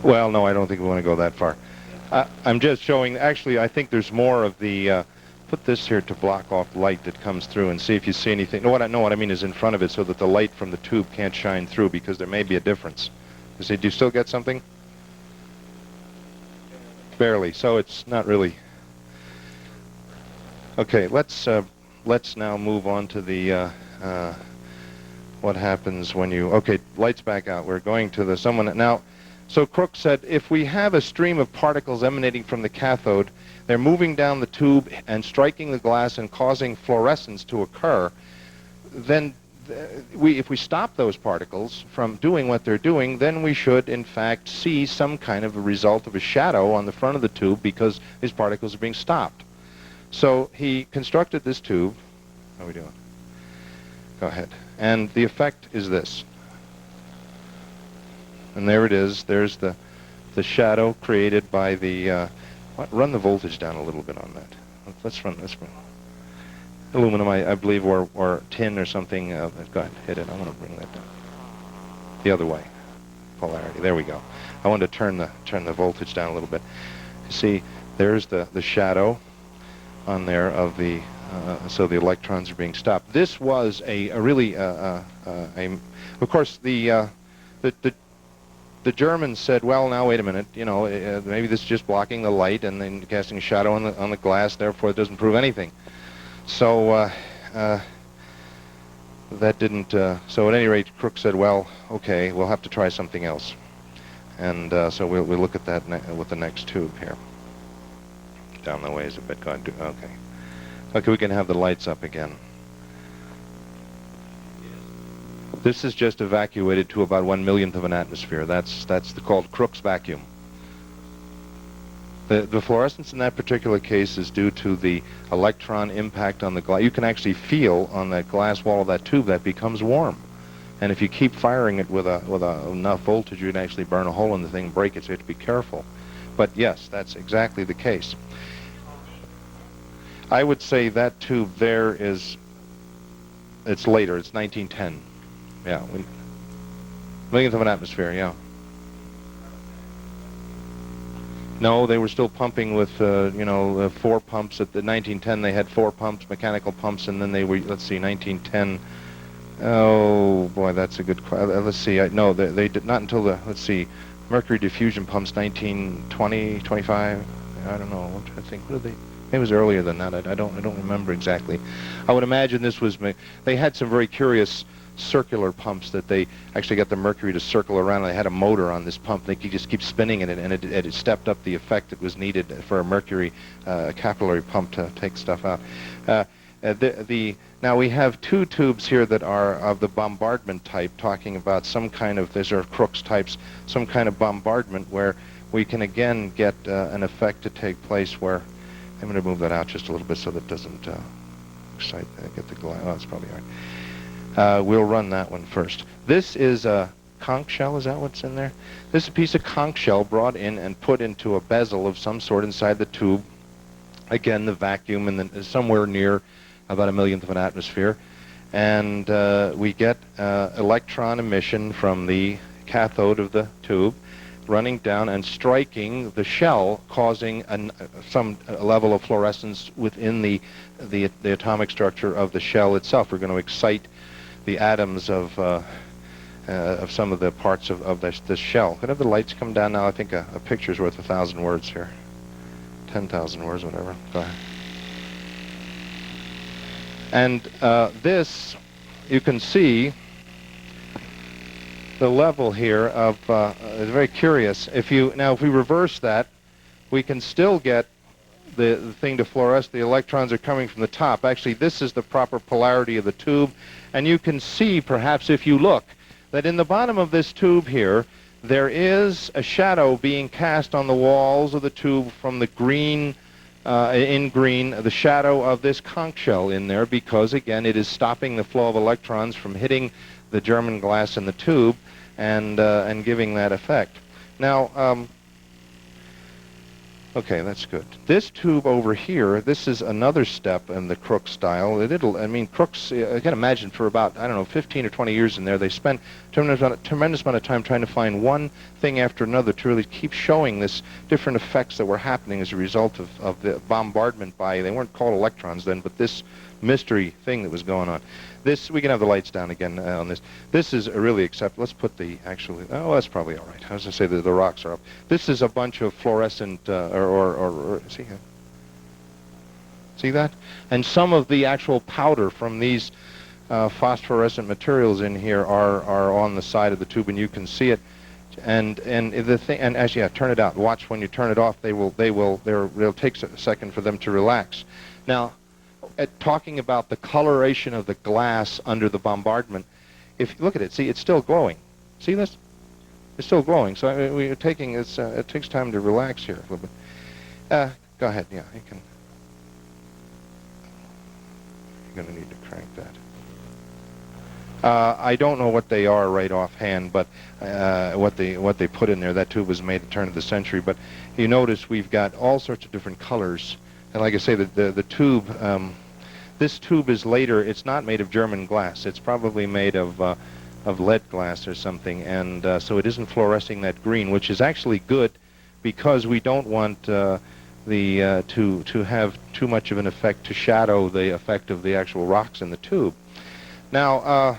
Well, no, I don't think we want to go that far. I'm just showing, actually, I think there's more of the, put this here to block off light that comes through and see if you see anything. No, what I mean is in front of it so that the light from the tube can't shine through because there may be a difference. You see, do you still get something? Barely, so it's not really. Okay, let's now move on to the, what happens when you, okay, lights back out. We're going to the, someone, now, so Crook said, if we have a stream of particles emanating from the cathode, they're moving down the tube and striking the glass and causing fluorescence to occur, then if we stop those particles from doing what they're doing, then we should, in fact, see some kind of a result of a shadow on the front of the tube because these particles are being stopped. So he constructed this tube. How are we doing? Go ahead. And the effect is this. And there it is. There's the shadow created by the, run the voltage down a little bit on that. Let's run this one. Aluminum, I believe, or tin or something. Go ahead, hit it. I want to bring that down. The other way. Polarity. There we go. I want to turn the voltage down a little bit. See, there's the shadow on there of the, so the electrons are being stopped. This was a really, of course, the Germans said, well, now wait a minute, you know, maybe this is just blocking the light and then casting a shadow on the glass. Therefore, it doesn't prove anything. So that didn't. So at any rate, Crook said, well, okay, we'll have to try something else. And so we'll look at that with the next tube here. Down the ways a bit. Go ahead. Okay. Okay, we can have the lights up again. This is just evacuated to about 1/1,000,000th of an atmosphere. That's called Crook's vacuum. The fluorescence in that particular case is due to the electron impact on the glass. You can actually feel on that glass wall of that tube that becomes warm. And if you keep firing it with enough voltage, you can actually burn a hole in the thing, break it, so you have to be careful. But yes, that's exactly the case. I would say that tube there is, it's later, it's 1910. Yeah, 1/1,000,000th of an atmosphere, yeah. No, they were still pumping with, 4 pumps. At the 1910, they had 4 pumps, mechanical pumps, and then they were, let's see, 1910. Oh, boy, that's a good question. Let's see. No, they did not until the, let's see, mercury diffusion pumps, 1920, 25. I don't know. I'm trying to think. What did they? It was earlier than that. I don't remember exactly. I would imagine this was. They had some very curious circular pumps that they actually got the mercury to circle around. They had a motor on this pump. They could just keep spinning it, and it stepped up the effect that was needed for a mercury capillary pump to take stuff out. Now we have 2 tubes here that are of the bombardment type, talking about some kind of, these are Crookes types, some kind of bombardment where we can again get an effect to take place where, I'm going to move that out just a little bit so that doesn't excite, get the glass. Oh, that's probably all right. We'll run that one first. This is a conch shell, is that what's in there? This is a piece of conch shell brought in and put into a bezel of some sort inside the tube. Again, the vacuum and then somewhere near about 1/1,000,000th of an atmosphere. And we get electron emission from the cathode of the tube running down and striking the shell, causing some level of fluorescence within the atomic structure of the shell itself. We're going to excite the atoms of some of the parts of this shell. Could have the lights come down now? I think a picture's worth 1,000 words here. 10,000 words, whatever. Go ahead. And this, you can see the level here of, is very curious. If we reverse that, we can still get the thing to fluoresce, the electrons are coming from the top. Actually, this is the proper polarity of the tube, and you can see, perhaps if you look, that in the bottom of this tube here, there is a shadow being cast on the walls of the tube from the green, in green, the shadow of this conch shell in there, because, again, it is stopping the flow of electrons from hitting the German glass in the tube and giving that effect. Now, okay, that's good. This tube over here, this is another step in the Crookes style. I mean, Crookes, I can imagine for about, I don't know, 15 or 20 years in there, they spent a tremendous amount of time trying to find one thing after another to really keep showing this different effects that were happening as a result of the bombardment by, they weren't called electrons then, but this mystery thing that was going on. This, we can have the lights down again on this. This is really acceptable. Let's put the actually, oh, that's probably all right. I was going to say that the rocks are up. This is a bunch of fluorescent, see that? And some of the actual powder from these phosphorescent materials in here are on the side of the tube, and you can see it. And the thing, and actually, yeah, turn it out. Watch when you turn it off. It'll take a second for them to relax. Now, talking about the coloration of the glass under the bombardment, if you look at it, see, it's still glowing. See this? It's still glowing. So I mean, we're taking this. It takes time to relax here a little bit. Go ahead. Yeah, you can. You're going to need to crank that. I don't know what they are right offhand, but what they put in there. That tube was made at the turn of the century. But you notice we've got all sorts of different colors. And like I say, the tube, this tube is later, it's not made of German glass. It's probably made of lead glass or something. And so it isn't fluorescing that green, which is actually good because we don't want to have too much of an effect to shadow the effect of the actual rocks in the tube. Now,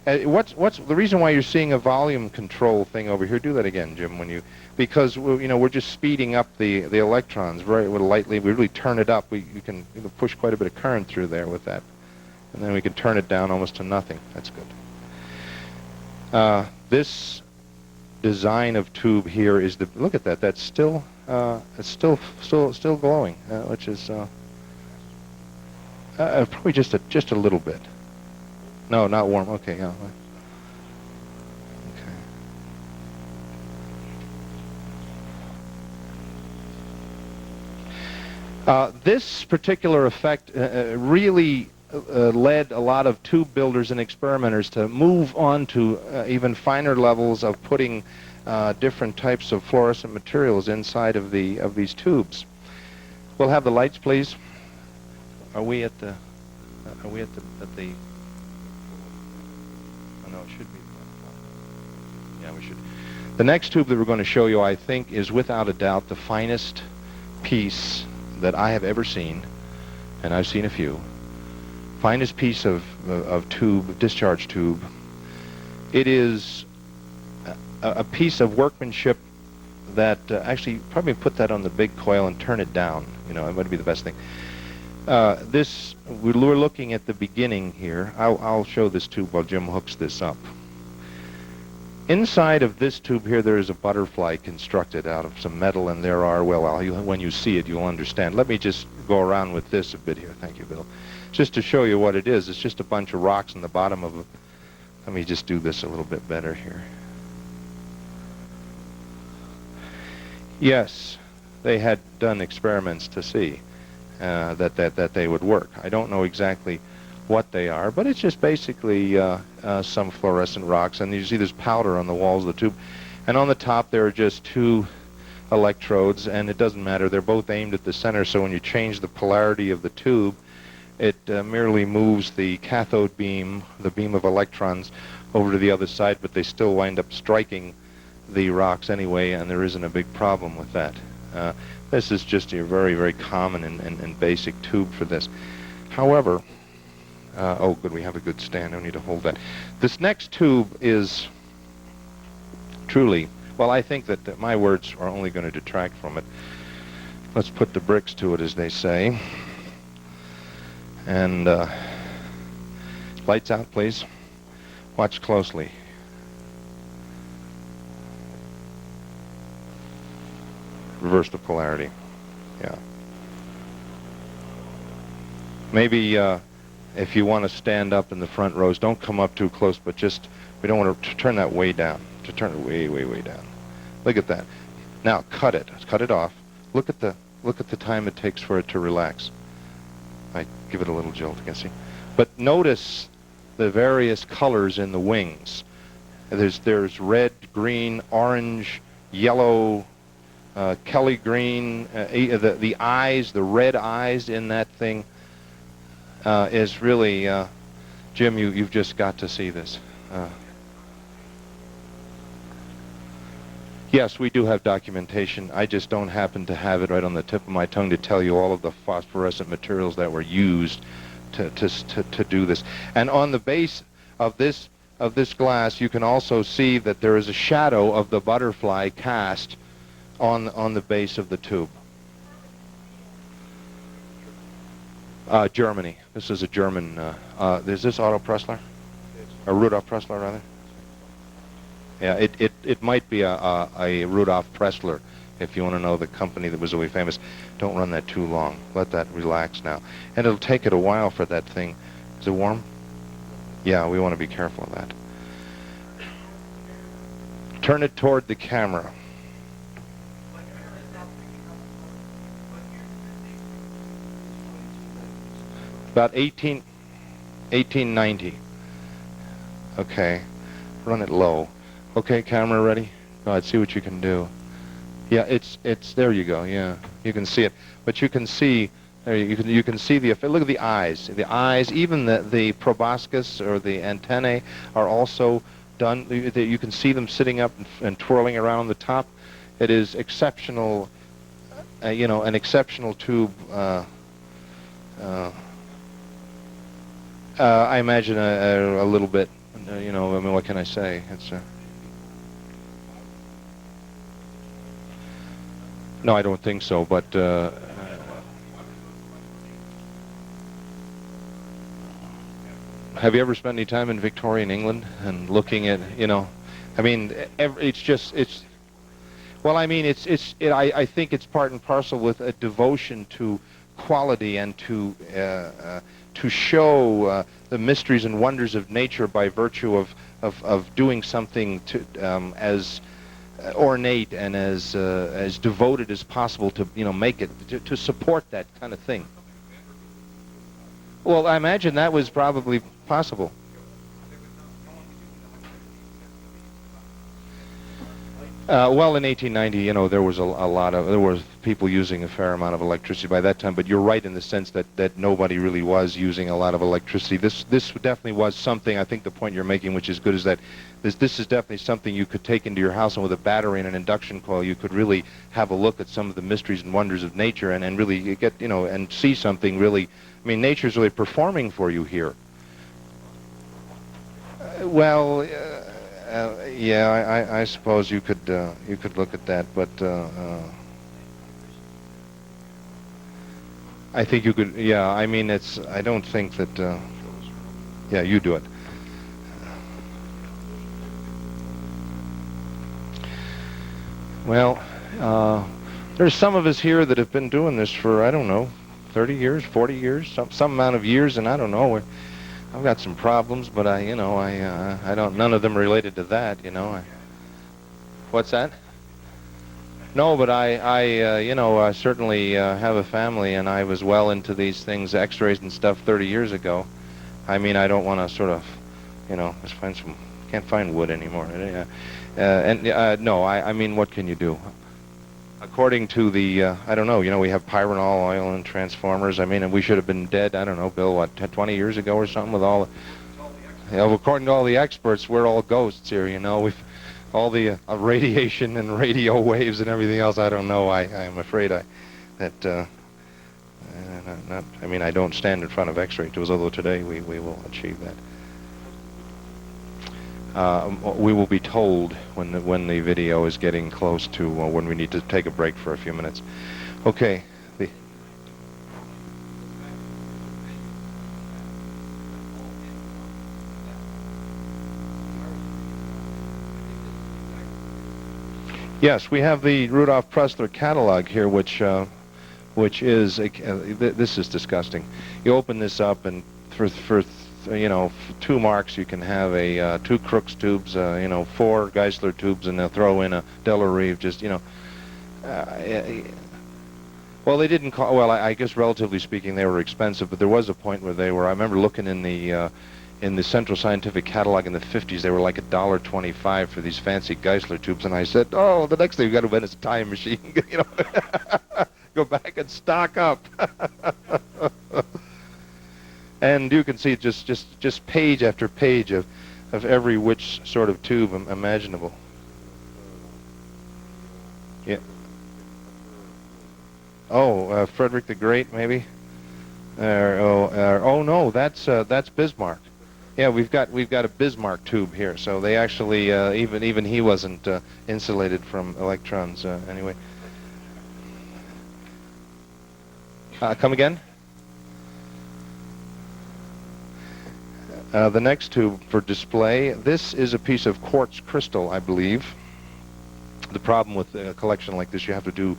what's the reason why you're seeing a volume control thing over here? Do that again, Jim, because we're just speeding up the electrons very lightly. We really turn it up. You can push quite a bit of current through there with that, and then we can turn it down almost to nothing. That's good. This design of tube here is look at that. That's still it's still glowing, which is probably just a little bit. No, not warm. Okay, yeah. Okay. This particular effect really led a lot of tube builders and experimenters to move on to even finer levels of putting different types of fluorescent materials inside of these tubes. We'll have the lights, please. Are we at the? Oh, no, it should be. Yeah, we should. The next tube that we're going to show you, I think, is without a doubt the finest piece that I have ever seen, and I've seen a few. Finest piece of tube, discharge tube. It is a piece of workmanship that actually probably put that on the big coil and turn it down. It would be the best thing. We're looking at the beginning here. I'll show this tube while Jim hooks this up. Inside of this tube here, there is a butterfly constructed out of some metal, and there are, when you see it, you'll understand. Let me just go around with this a bit here. Thank you, Bill. Just to show you what it is. It's just a bunch of rocks in the bottom of it. Let me just do this a little bit better here. Yes, they had done experiments to see that they would work. I don't know exactly what they are, but it's just basically some fluorescent rocks, and you see there's powder on the walls of the tube, and on the top there are just two electrodes, and it doesn't matter, they're both aimed at the center, so when you change the polarity of the tube, it merely moves the cathode beam, the beam of electrons, over to the other side, but they still wind up striking the rocks anyway, and there isn't a big problem with that. This is just a very, very common and basic tube for this. However, oh good, we have a good stand, no need to hold that. This next tube is truly, well, I think that my words are only going to detract from it. Let's put the bricks to it, as they say. And lights out, please. Watch closely. Reverse the polarity. Yeah. Maybe if you want to stand up in the front rows, don't come up too close, but just, we don't want to turn that way down. To turn it way, way, way down. Look at that. Now cut it off. Look at the time it takes for it to relax. I give it a little jolt, you can see. But notice the various colors in the wings. There's red, green, orange, yellow, Kelly green. The eyes, the red eyes in that thing is really, Jim, you've just got to see this. Yes, we do have documentation. I just don't happen to have it right on the tip of my tongue to tell you all of the phosphorescent materials that were used to do this. And on the base of this glass, you can also see that there is a shadow of the butterfly cast on the base of the tube. Germany. This is a German. Is this Otto Pressler? Or Rudolf Pressler, rather? Yeah, it might be a Rudolf Pressler, if you want to know the company that was really famous. Don't run that too long. Let that relax now. And it'll take it a while for that thing. Is it warm? Yeah, we want to be careful of that. Turn it toward the camera. About 1890. Okay, run it low. Okay, camera ready? Go ahead, see what you can do. Yeah, it's there you go. Yeah, you can see it, but you can see there you can see the effect. Look at the eyes. The eyes, even the proboscis or the antennae are also done. You can see them sitting up and twirling around the top. It is exceptional. You know, an exceptional tube. I imagine a little bit. You know, I mean, what can I say? It's. No, I don't think so, but have you ever spent any time in Victorian England and looking at, you know, I mean, well, I mean, I think it's part and parcel with a devotion to quality and to show the mysteries and wonders of nature by virtue of doing something as ornate and as devoted as possible to, you know, make it to support that kind of thing. Well, I imagine that was probably possible. Well, in 1890, you know, there was there were people using a fair amount of electricity by that time. But you're right in the sense that nobody really was using a lot of electricity. This definitely was something. I think the point you're making, which is good, is that this is definitely something you could take into your house, and with a battery and an induction coil, you could really have a look at some of the mysteries and wonders of nature, and really get, you know, and see something really. I mean, nature's really performing for you here. Well. Yeah, I suppose you could look at that, but I think you could. Yeah, I mean, I don't think that. Yeah, you do it. Well, there's some of us here that have been doing this for, I don't know, 30 years, 40 years, some amount of years, and I don't know. I've got some problems, but I don't. None of them related to that, you know. What's that? No, but I certainly have a family, and I was well into these things, X-rays and stuff, 30 years ago. I mean, I don't want to sort of, you know, let's find some. Can't find wood anymore. No, I mean, what can you do? According to the, I don't know, you know, we have pyranol oil and transformers. I mean, and we should have been dead, I don't know, Bill, what, 20 years ago or something with all, you know, according to all the experts, we're all ghosts here, you know. All the radiation and radio waves and everything else, I don't know. I'm afraid I mean, I don't stand in front of X-ray tools, although today we will achieve that. We will be told when the video is getting close to when we need to take a break for a few minutes. Okay. Yes, we have the Rudolf Pressler catalog here, which which is this is disgusting. You open this up, and for 2 marks you can have a 2 Crooks tubes, 4 Geisler tubes, and they'll throw in a Delarive. Well, they didn't call. Well, I guess relatively speaking, they were expensive, but there was a point where they were. I remember looking in the Central Scientific Catalog in the 50s. They were like $1.25 for these fancy Geisler tubes, and I said, "Oh, the next thing we got to invent is a time machine. Go back and stock up." And you can see just page after page of every which sort of tube imaginable. Yeah. Oh, Frederick the Great, maybe. Oh no, that's Bismarck. Yeah, we've got a Bismarck tube here. So they actually even he wasn't insulated from electrons anyway. Come again? The next tube for display. This is a piece of quartz crystal, I believe. The problem with a collection like this, you have to do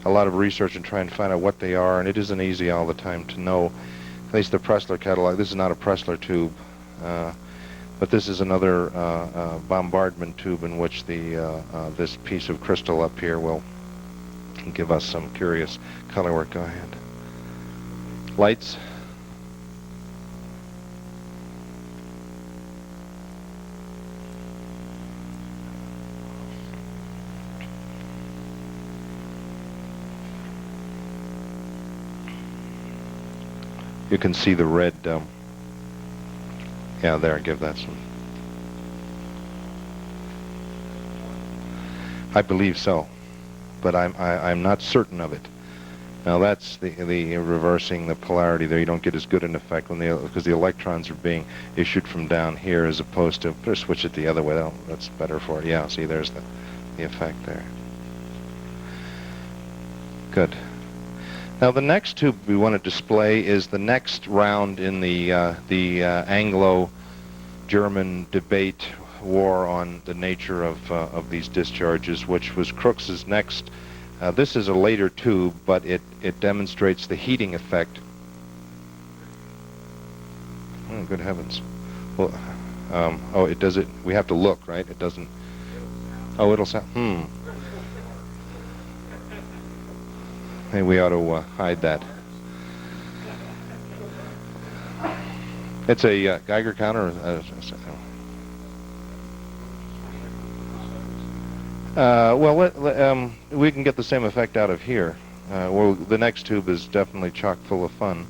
a lot of research and try and find out what they are, and it isn't easy all the time to know. At least the Pressler catalog. This is not a Pressler tube, but this is another bombardment tube in which this piece of crystal up here will give us some curious color work. Go ahead. Lights. You can see the red. Yeah, there. Give that some. I believe so, but I'm not certain of it. Now that's the reversing the polarity there. You don't get as good an effect because the electrons are being issued from down here as opposed to switch it the other way. That's better for it. Yeah. See, there's the effect there. Good. Now the next tube we want to display is the next round in the Anglo-German debate war on the nature of these discharges, which was Crookes's next. This is a later tube, but it demonstrates the heating effect. Oh, good heavens! Well, oh, it does it. We have to look, right? It doesn't. Oh, it'll sound. Maybe we ought to hide that. It's a Geiger counter. We can get the same effect out of here. Well, the next tube is definitely chock full of fun.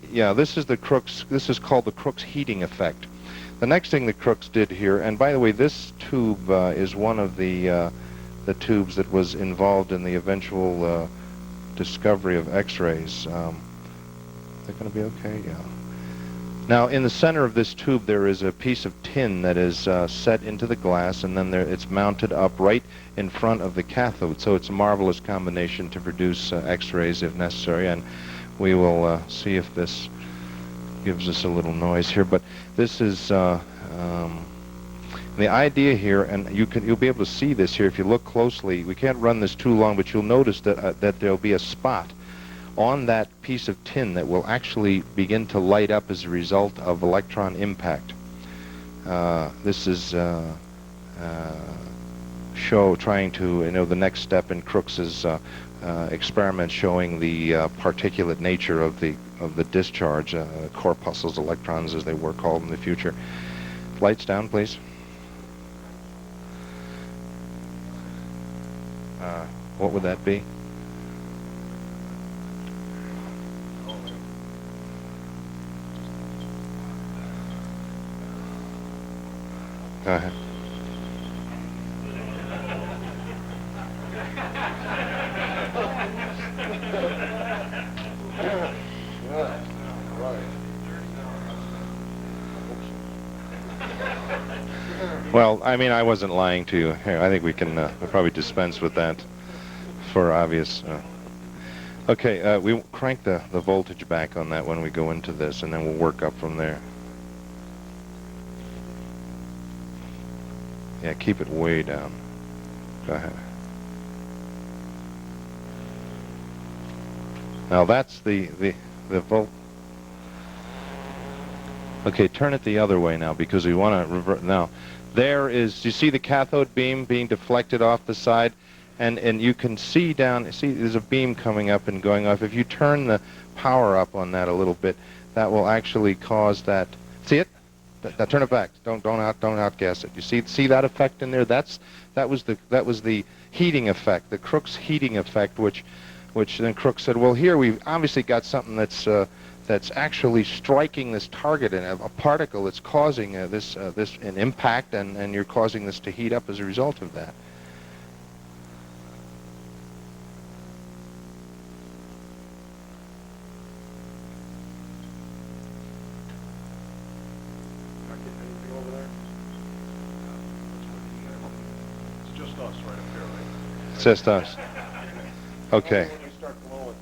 Yeah, this is the Crookes. This is called the Crookes heating effect. The next thing the Crookes did here, and by the way, this tube is one of the tubes that was involved in the eventual discovery of X-rays. They're going to be okay? Yeah. Now, in the center of this tube, there is a piece of tin that is set into the glass, and then it's mounted up right in front of the cathode. So it's a marvelous combination to produce X-rays if necessary, and we will see if this gives us a little noise here. But this is the idea here, and you'll be able to see this here if you look closely. We can't run this too long, but you'll notice that there'll be a spot on that piece of tin that will actually begin to light up as a result of electron impact. This is trying to the next step in Crookes's experiment, showing the particulate nature of the discharge, corpuscles, electrons as they were called in the future. Lights down, please. What would that be? Go ahead. Well, I mean, I wasn't lying to you. Here, I think we can we'll probably dispense with that for obvious. Okay, we crank the voltage back on that when we go into this, and then we'll work up from there. Yeah, keep it way down. Go ahead. Now that's the volt. Okay, turn it the other way now because we want to revert. Now, there is, you see the cathode beam being deflected off the side, and you can see down, see there's a beam coming up and going off. If you turn the power up on that a little bit, that will actually cause that. See it? Now turn it back. Don't outgas it. You see that effect in there? That was the heating effect, the Crookes heating effect, which then Crookes said, well, here we've obviously got something that's actually striking this target, and a particle that's causing this an impact, and you're causing this to heat up as a result of that. Not getting anything over there? It's just us right up here, right? It's just us. Okay. When you start glowing.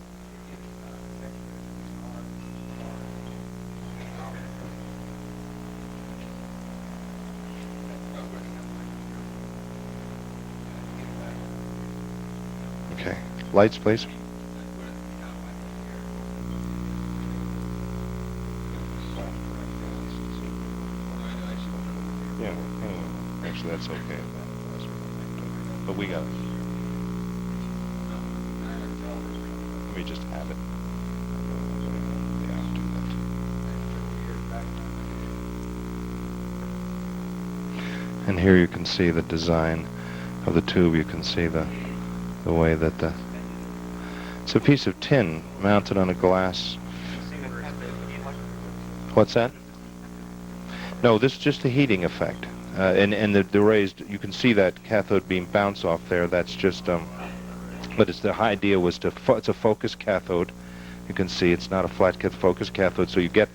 Okay. Lights, please. Yeah. Actually, that's okay. But we got it. Let me just have it. Yeah, I'll do that. And here you can see the design of the tube. You can see the way that it's a piece of tin mounted on a glass. What's that? No, this is just a heating effect. And the rays, you can see that cathode beam bounce off there. That's just, but it's the idea was it's a focus cathode. You can see it's not a flat focus cathode, so you get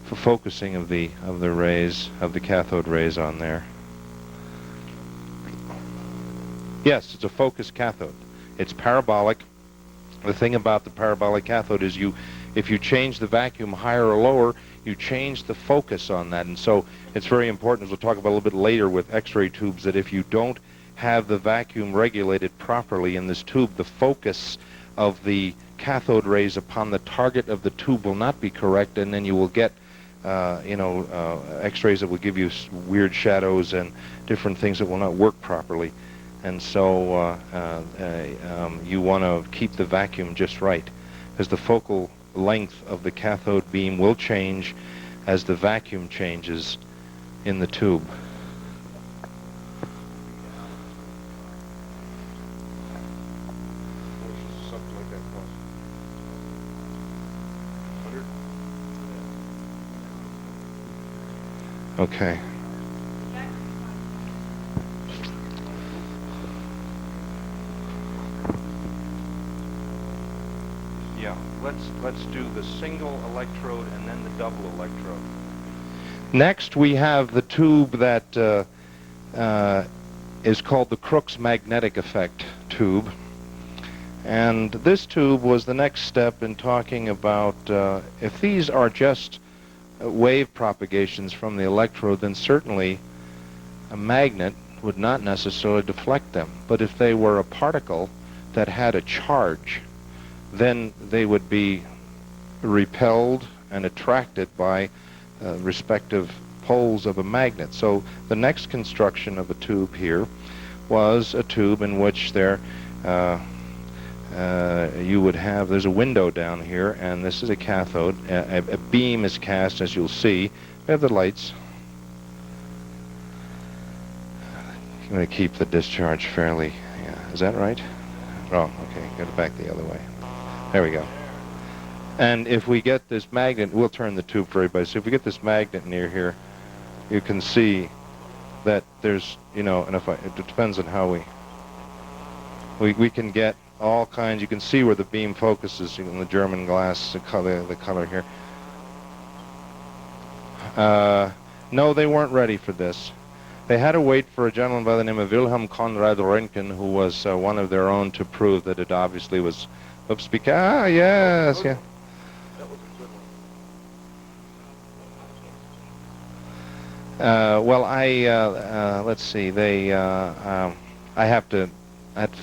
for focusing of the rays, of the cathode rays on there. Yes, it's a focus cathode. It's parabolic. The thing about the parabolic cathode is if you change the vacuum higher or lower, you change the focus on that. And so it's very important, as we'll talk about a little bit later with X-ray tubes, that if you don't have the vacuum regulated properly in this tube, the focus of the cathode rays upon the target of the tube will not be correct, and then you will get X-rays that will give you weird shadows and different things that will not work properly. And so you want to keep the vacuum just right, because the focal length of the cathode beam will change as the vacuum changes in the tube. Something like that cost. 100? Okay. Yeah, let's do the single electrode and then the double electrode. Next, we have the tube that is called the Crookes magnetic effect tube. And this tube was the next step in talking about if these are just wave propagations from the electrode, then certainly a magnet would not necessarily deflect them. But if they were a particle that had a charge, then they would be repelled and attracted by respective poles of a magnet. So the next construction of a tube here was a tube in which you would have, there's a window down here, and this is a cathode. A beam is cast, as you'll see. We have the lights. I'm going to keep the discharge fairly, yeah, is that right? Oh, okay, get it back the other way. There we go. And if we get this magnet, we'll turn the tube for everybody. So if we get this magnet near here, you can see that there's, and it depends on how we can get all kinds. You can see where the beam focuses in the German glass, the color here. No, they weren't ready for this. They had to wait for a gentleman by the name of Wilhelm Conrad Röntgen, who was one of their own, to prove that it obviously was. Oops, yes, yeah. That was a good one. Well, let's see. I have to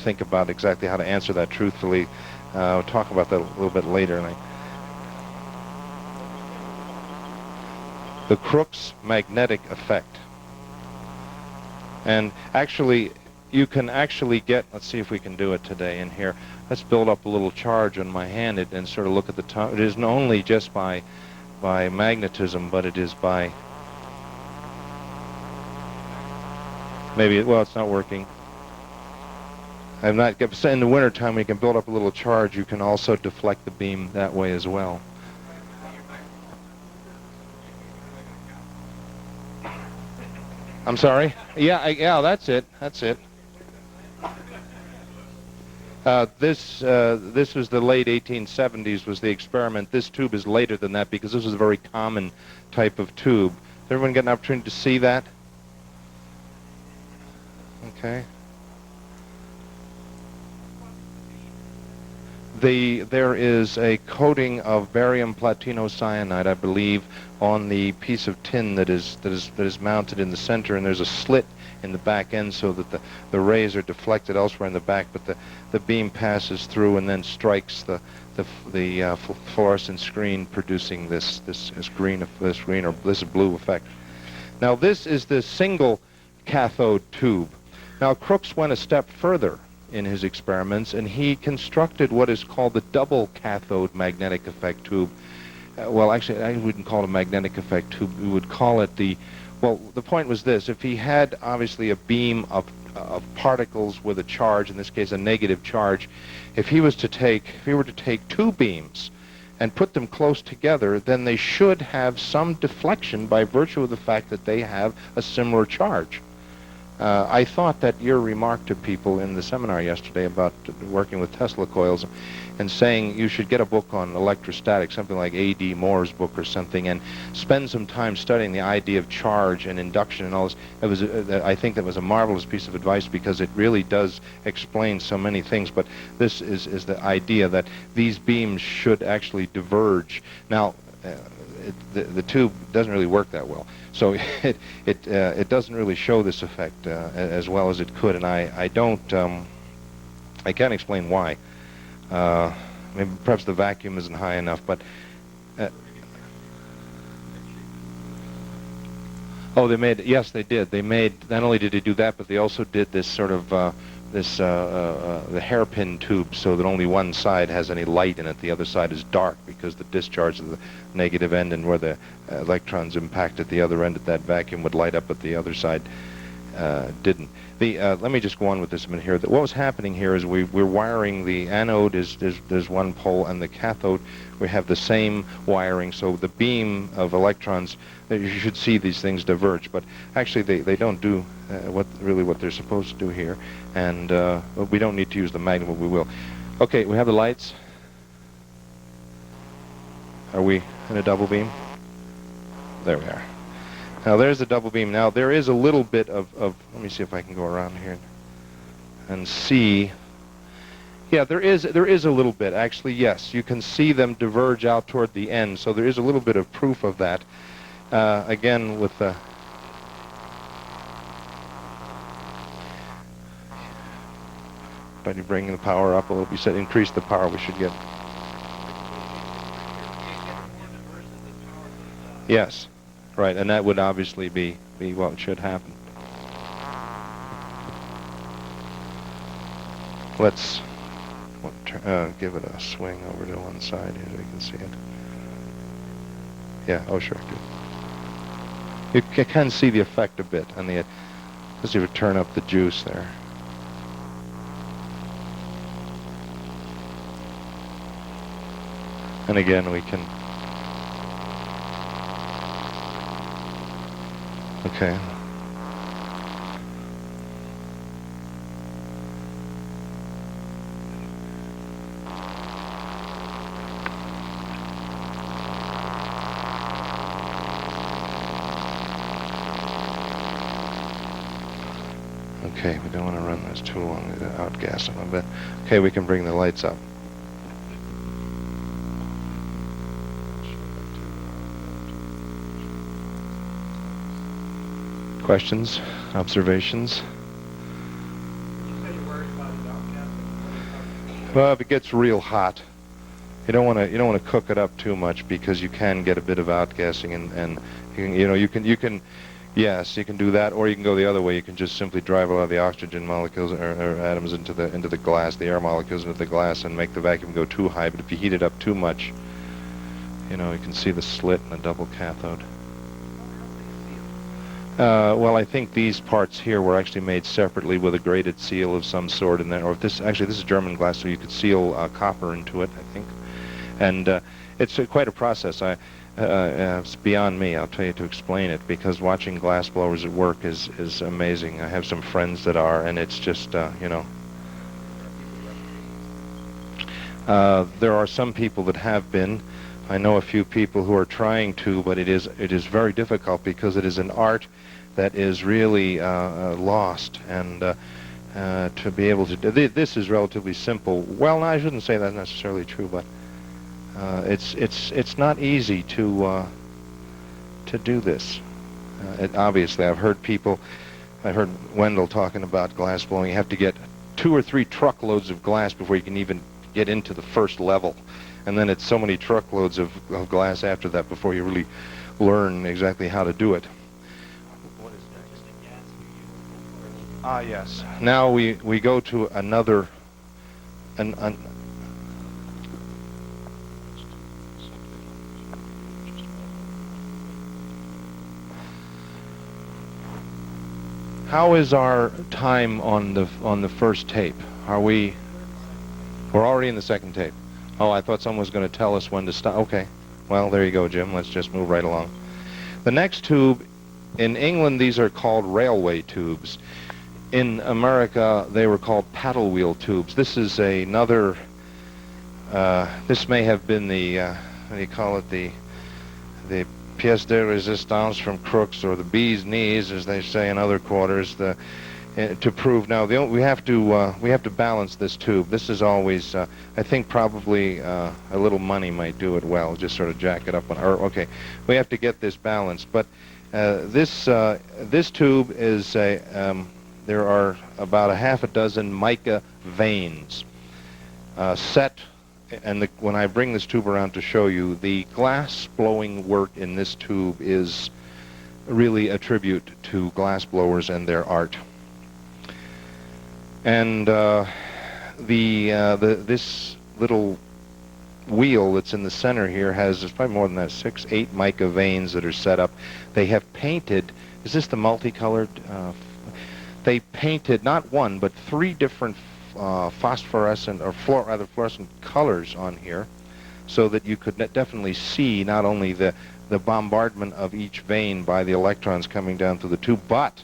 think about exactly how to answer that truthfully. I'll talk about that a little bit later. The Kreuzer magnetic effect. And actually, you can actually get, let's see if we can do it today in here. Let's build up a little charge on my hand and sort of look at the top. It isn't only just by magnetism, but it is by, maybe, well, it's not working. I'm not, in the wintertime, when you can build up a little charge, you can also deflect the beam that way as well. I'm sorry? Yeah, yeah, that's it. That's it. This was the late 1870s was the experiment. This tube is later than that because this was a very common type of tube. Did everyone get an opportunity to see that? Okay. There is a coating of barium platinocyanide, I believe, on the piece of tin that is mounted in the center, and there's a slit in the back end so that the rays are deflected elsewhere in the back, but the beam passes through and then strikes the fluorescent screen, producing this green or this blue effect. Now this is the single cathode tube. Now Kreuzer went a step further in his experiments, and he constructed what is called the double cathode magnetic effect tube. Well, actually, I wouldn't call it a magnetic effect tube. We would call it the point was this: if he had obviously a beam of particles with a charge, in this case a negative charge, if he were to take two beams and put them close together, then they should have some deflection by virtue of the fact that they have a similar charge. I thought that your remark to people in the seminar yesterday about working with Tesla coils and saying you should get a book on electrostatics, something like A.D. Moore's book or something, and spend some time studying the idea of charge and induction and all this, I think that was a marvelous piece of advice because it really does explain so many things. But this is the idea that these beams should actually diverge. Now, the tube doesn't really work that well, so it doesn't really show this effect as well as it could, and I can't explain why. Maybe perhaps the vacuum isn't high enough, but oh, yes, they did. They made, not only did they do that, but they also did this sort of the hairpin tube, so that only one side has any light in it, the other side is dark, because the discharge of the negative end and where the electrons impact at the other end at that vacuum would light up, but the other side didn't. Let me just go on with this a minute here. What was happening here is we're wiring the anode, there's one pole, and the cathode, we have the same wiring, so the beam of electrons, you should see these things diverge, but actually they don't do what they're supposed to do here, and we don't need to use the magnet, but we will. Okay, we have the lights. Are we in a double beam? There we are. Now there's the double beam. Now there is a little bit of let me see if I can go around here and see. Yeah, there is a little bit, actually. Yes, you can see them diverge out toward the end, so there is a little bit of proof of that. Again, with the by bringing the power up a little, we said increase the power, we should get. Yes, right, and that would obviously be what should happen. Let's give it a swing over to one side here so we can see it. Yeah, oh sure, good. You can see the effect a bit on the, let's see if we turn up the juice there. And again, we can, okay. Okay, we don't want to run this too long, outgas them a bit. Okay, we can bring the lights up. Questions, observations? You say you're worried about it outgassing. Well, if it gets real hot, you don't want to cook it up too much, because you can get a bit of outgassing, and you can yes, you can do that, or you can go the other way. You can just simply drive a lot of the oxygen molecules or atoms into the glass, the air molecules into the glass, and make the vacuum go too high. But if you heat it up too much, you can see the slit in the double cathode. Well, I think these parts here were actually made separately with a graded seal of some sort in there. Or if this is German glass, so you could seal copper into it, I think. And it's quite a process. It's beyond me, I'll tell you, to explain it, because watching glass blowers at work is amazing. I have some friends that are, and it's just, there are some people that have been. I know a few people who are trying to, but it is very difficult, because it is an art that is really lost, and to be able to do this is relatively simple. Well, no, I shouldn't say that's necessarily true, but it's not easy to do this. Obviously, I've heard Wendell talking about glass blowing. You have to get 2 or 3 truckloads of glass before you can even get into the first level. And then it's so many truckloads of glass after that before you really learn exactly how to do it. What is that? Yes. Now we go to another. How is our time on the first tape? We're already in the second tape. Oh, I thought someone was going to tell us when to stop. Okay. Well, there you go, Jim. Let's just move right along. The next tube, in England, these are called railway tubes. In America, they were called paddle wheel tubes. This is another, this may have been the, what do you call it, the pièce de résistance from Crookes, or the bee's knees, as they say in other quarters, to prove. Now, we have to balance this tube. This is always, I think probably a little money might do it well. Just sort of jack it up okay. We have to get this balanced. But this tube is there are about a half a dozen mica veins set. And when I bring this tube around to show you, the glass blowing work in this tube is really a tribute to glass blowers and their art. And this little wheel that's in the center here there's probably more than that, 6, 8 mica veins that are set up. They have painted, is this the multicolored? They painted not 1, but 3 different phosphorescent, or fluorescent colors on here, so that you could definitely see not only the bombardment of each vein by the electrons coming down through the tube, but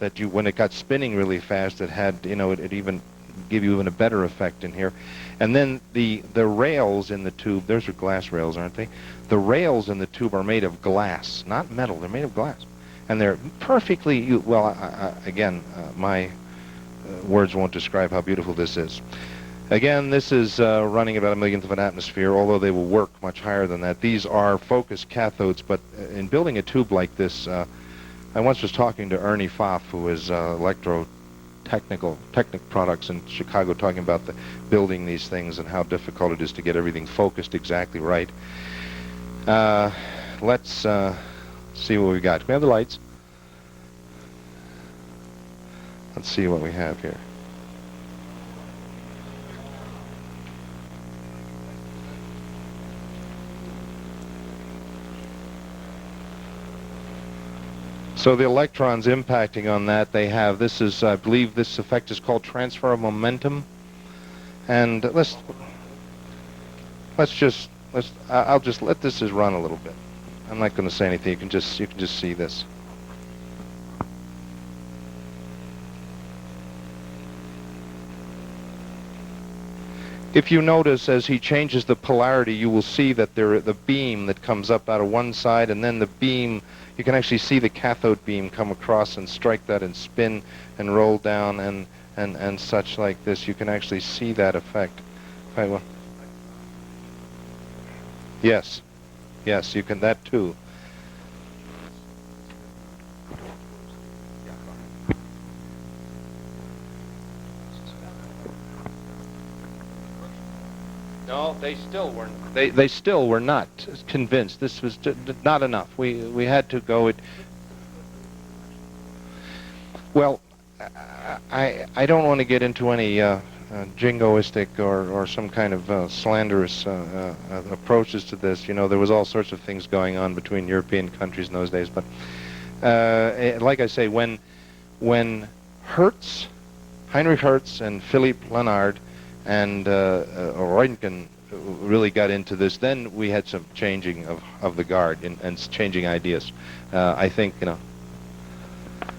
that when it got spinning really fast, it had, it even give you even a better effect in here. And then the rails in the tube, those are glass rails, aren't they? The rails in the tube are made of glass, not metal. They're made of glass, and they're perfectly well. Again, my words won't describe how beautiful this is. Again, this is running about 1/1,000,000th of an atmosphere, although they will work much higher than that. These are focused cathodes, but in building a tube like this, I once was talking to Ernie Pfaff, who is Technic Products in Chicago, talking about building these things and how difficult it is to get everything focused exactly right. Let's see what we got. Can we have the lights? Let's see what we have here. So the electrons impacting on that, they have, this is, I believe this effect is called transfer of momentum. And I'll just let this run a little bit. I'm not going to say anything. You can just see this. If you notice, as he changes the polarity, you will see that the beam that comes up out of one side, and then the beam, you can actually see the cathode beam come across and strike that and spin and roll down and such like this. You can actually see that effect. Yes, you can, that too. No, they still weren't. They still were not convinced. This was not enough. We had to go. Well, I don't want to get into any jingoistic or some kind of slanderous approaches to this. You know, there was all sorts of things going on between European countries in those days. But like I say, when Heinrich Hertz and Philippe Lenard and Röntgen really got into this, then we had some changing of the guard and changing ideas. I think, you know,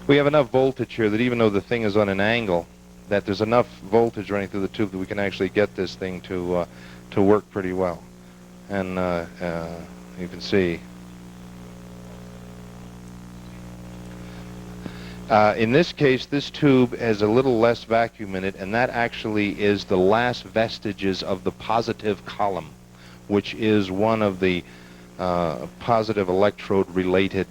we have enough voltage here that even though the thing is on an angle, that there's enough voltage running through the tube that we can actually get this thing to work pretty well. And you can see. In this case, this tube has a little less vacuum in it, and that actually is the last vestiges of the positive column, which is one of the positive electrode-related.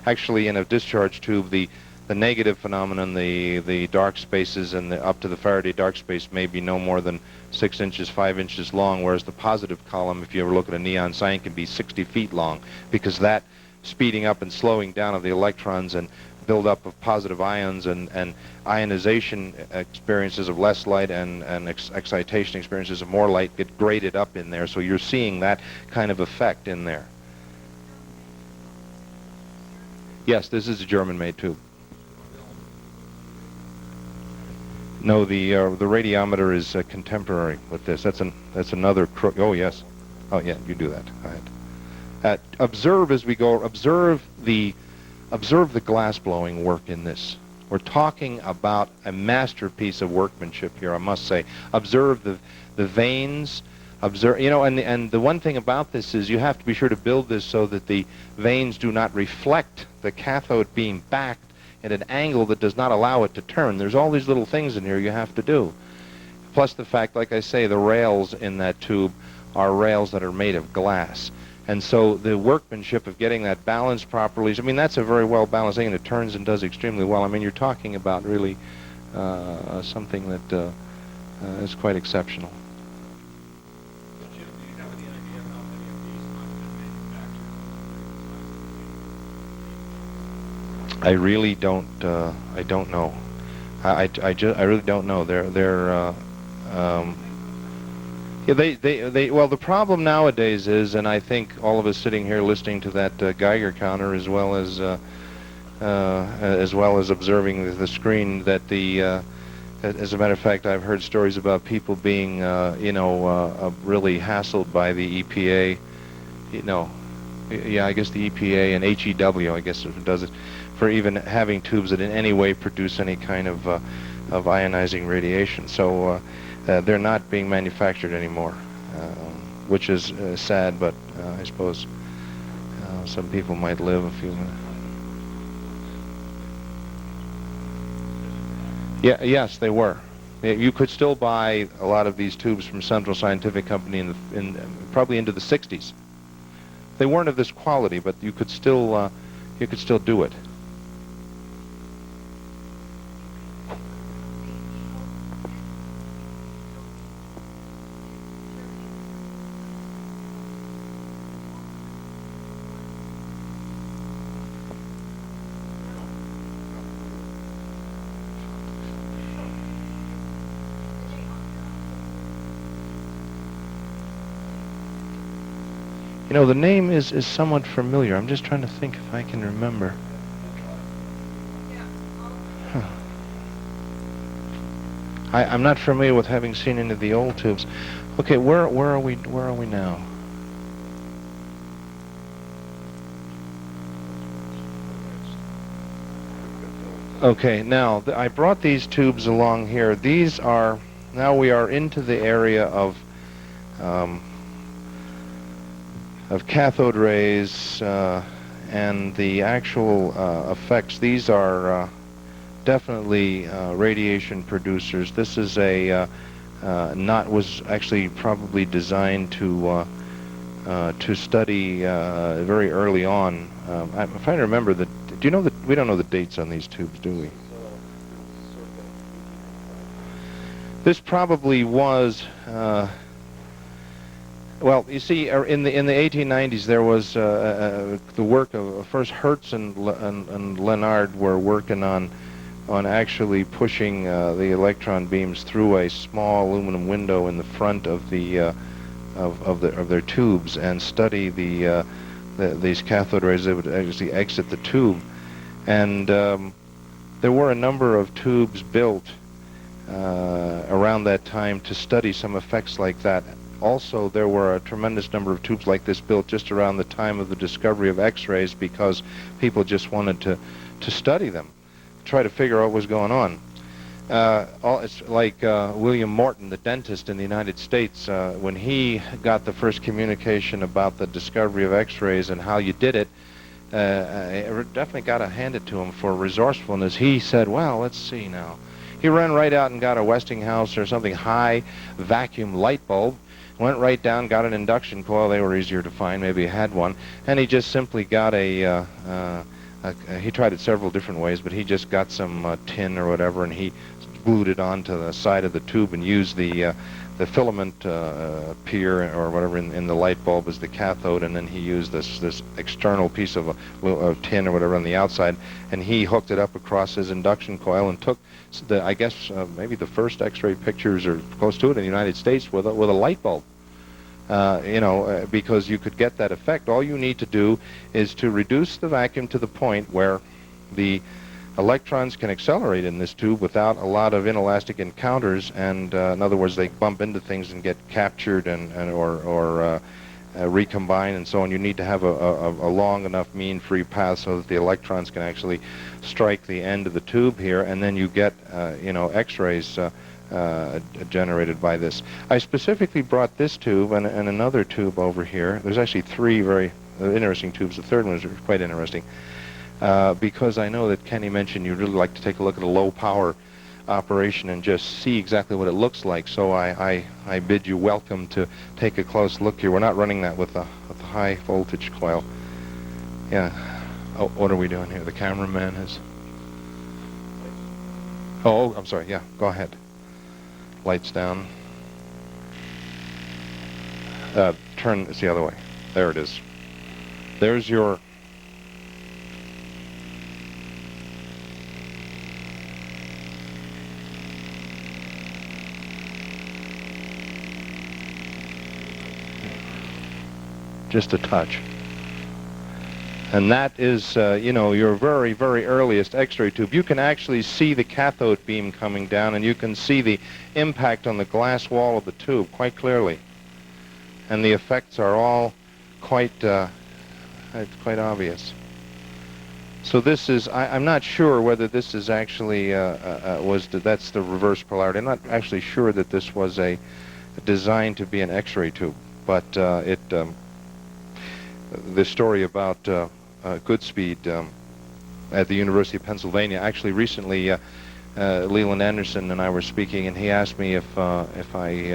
Actually, in a discharge tube, the negative phenomenon, the dark spaces and up to the Faraday dark space may be no more than 6 inches, 5 inches long, whereas the positive column, if you ever look at a neon sign, can be 60 feet long, because that speeding up and slowing down of the electrons and build-up of positive ions and ionization experiences of less light and excitation experiences of more light get graded up in there. So you're seeing that kind of effect in there. Yes, this is a German-made tube. No, the radiometer is contemporary with this. That's another. Oh yes, oh yeah, you do that. Go ahead. Observe as we go. Observe the glass blowing work in this. We're talking about a masterpiece of workmanship here, I must say. Observe the veins. Observe, you know, and the one thing about this is you have to be sure to build this so that the veins do not reflect the cathode beam back at an angle that does not allow it to turn. There's all these little things in here you have to do. Plus the fact, like I say, the rails in that tube are rails that are made of glass. And so the workmanship of getting that balanced properly, I mean, that's a very well balanced thing, and it turns and does extremely well. I mean, you're talking about really something that is quite exceptional. Jim, do you have any idea how many of these must have been manufactured? I really don't. I don't know. I really don't know. Yeah, they well, the problem nowadays is, and I think all of us sitting here listening to that Geiger counter, as well as observing the screen, that as a matter of fact, I've heard stories about people being really hassled by the EPA. You know, yeah, I guess the EPA and HEW, I guess it does it, for even having tubes that in any way produce any kind of ionizing radiation. So they're not being manufactured anymore, which is sad, but I suppose some people might live a few. Yeah, yes, they were. You could still buy a lot of these tubes from Central Scientific Company in probably into the 60s. They weren't of this quality, but you could still do it. You know, the name is somewhat familiar. I'm just trying to think if I can remember. Huh. I'm not familiar with having seen any of the old tubes. Okay, where are we now? Okay, now I brought these tubes along here. These are, now we are into the area of cathode rays and the actual effects. These are definitely radiation producers. This is was actually probably designed to study very early on. I'm trying to remember do you know that we don't know the dates on these tubes, do we? This probably was Well, you see, in the 1890s, there was the work of first Hertz and Lenard were working on actually pushing the electron beams through a small aluminum window in the front of the of their tubes and study these cathode rays that would actually exit the tube. And there were a number of tubes built around that time to study some effects like that. Also, there were a tremendous number of tubes like this built just around the time of the discovery of X-rays because people just wanted to study them, try to figure out what was going on. It's like William Morton, the dentist in the United States, when he got the first communication about the discovery of X-rays and how you did it, definitely got to hand it to him for resourcefulness. He said, well, let's see now. He ran right out and got a Westinghouse or something high vacuum light bulb, went right down, got an induction coil. They were easier to find. Maybe he had one. And he just simply got he tried it several different ways, but he just got some tin or whatever, and he glued it onto the side of the tube and used the filament pier or whatever in the light bulb as the cathode, and then he used this external piece of tin or whatever on the outside, and he hooked it up across his induction coil and took I guess maybe the first X-ray pictures or close to it in the United States with a light bulb. Because you could get that effect. All you need to do is to reduce the vacuum to the point where the electrons can accelerate in this tube without a lot of inelastic encounters, and in other words, they bump into things and get captured or recombine and so on. You need to have a long enough mean free path so that the electrons can actually strike the end of the tube here, and then you get X-rays generated by this. I specifically brought this tube and another tube over here. There's actually three very interesting tubes. The third one is quite interesting because I know that Kenny mentioned you'd really like to take a look at a low power operation and just see exactly what it looks like. So I bid you welcome to take a close look here. We're not running that with a high voltage coil. Yeah. Oh, what are we doing here? The cameraman is... Oh, I'm sorry. Yeah, go ahead. Lights down. Turn, it's the other way. There it is. There's your... Just a touch. And that is, your very, very earliest X-ray tube. You can actually see the cathode beam coming down, and you can see the impact on the glass wall of the tube quite clearly. And the effects are all quite obvious. So this is, I'm not sure whether this is actually, that's the reverse polarity. I'm not actually sure that this was designed to be an X-ray tube, but the story about Goodspeed at the University of Pennsylvania. Actually, recently, Leland Anderson and I were speaking, and he asked me if we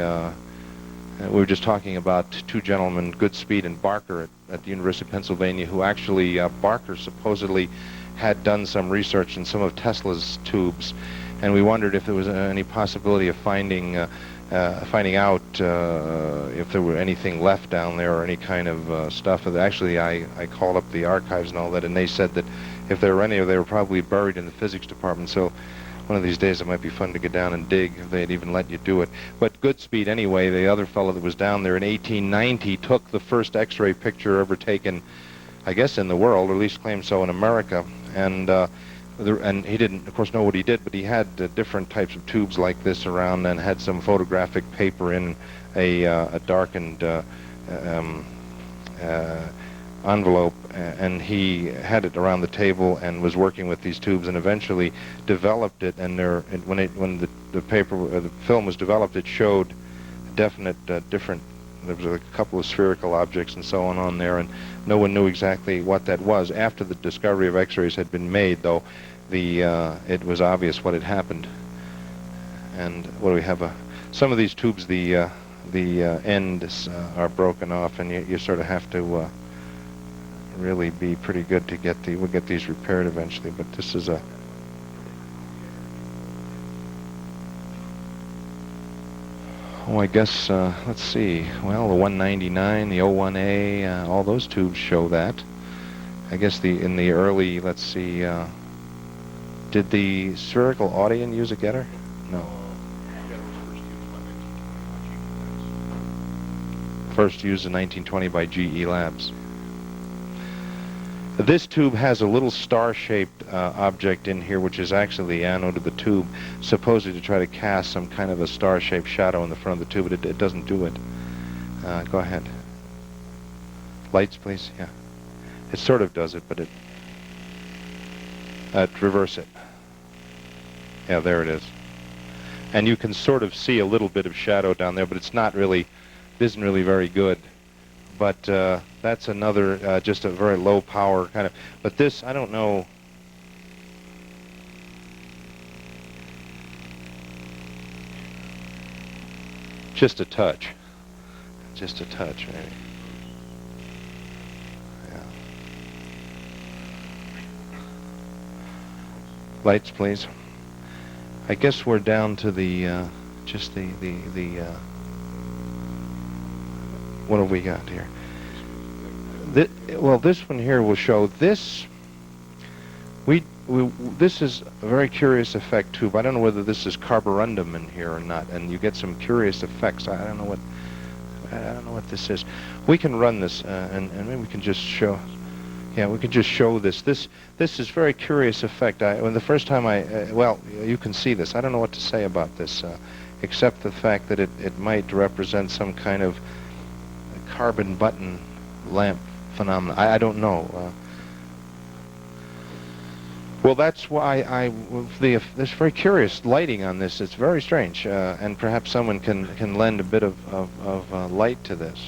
were just talking about two gentlemen, Goodspeed and Barker, at the University of Pennsylvania, who actually, Barker supposedly had done some research in some of Tesla's tubes, and we wondered if there was any possibility of finding out if there were anything left down there or any kind of stuff. Actually, I called up the archives and all that, and they said that if there were any, they were probably buried in the physics department. So one of these days it might be fun to get down and dig if they'd even let you do it. But Goodspeed, anyway, the other fellow that was down there in 1890, took the first X-ray picture ever taken, I guess, in the world, or at least claimed so in America. And he didn't, of course, know what he did, but he had different types of tubes like this around and had some photographic paper in a darkened envelope, and he had it around the table and was working with these tubes and eventually developed it. And when the film was developed, it showed definite different. There was a couple of spherical objects and so on there, and no one knew exactly what that was. After the discovery of X-rays had been made, though, it was obvious what had happened. And what do we have? Some of these tubes, the ends are broken off, and you sort of have to really be pretty good to get we'll get these repaired eventually. But this is a... Oh, I guess, let's see. Well, the 199, the 01A, all those tubes show that. I guess in the early, let's see, did the spherical Audion use a getter? No. First used in 1920 by GE Labs. This tube has a little star-shaped object in here, which is actually the anode of the tube, supposedly to try to cast some kind of a star-shaped shadow in the front of the tube, but it doesn't do it. Go ahead. Lights, please. Yeah. It sort of does it, but it... reverse it. Yeah, there it is. And you can sort of see a little bit of shadow down there, but it's not really... It isn't really very good. But that's another, just a very low power kind of, but this, I don't know. Just a touch. Just a touch, maybe. Yeah. Lights, please. I guess we're down to the, just the what have we got here? Well, this one here will show this. This is a very curious effect tube. I don't know whether this is carborundum in here or not, and you get some curious effects. I don't know what this is. We can run this, and maybe we can just show. Yeah, we can just show this. This is very curious effect. When the first time well, you can see this. I don't know what to say about this, except the fact that it might represent some kind of carbon button lamp phenomena. I don't know. Well, that's why there's very curious lighting on this. It's very strange, and perhaps someone can lend a bit of light to this.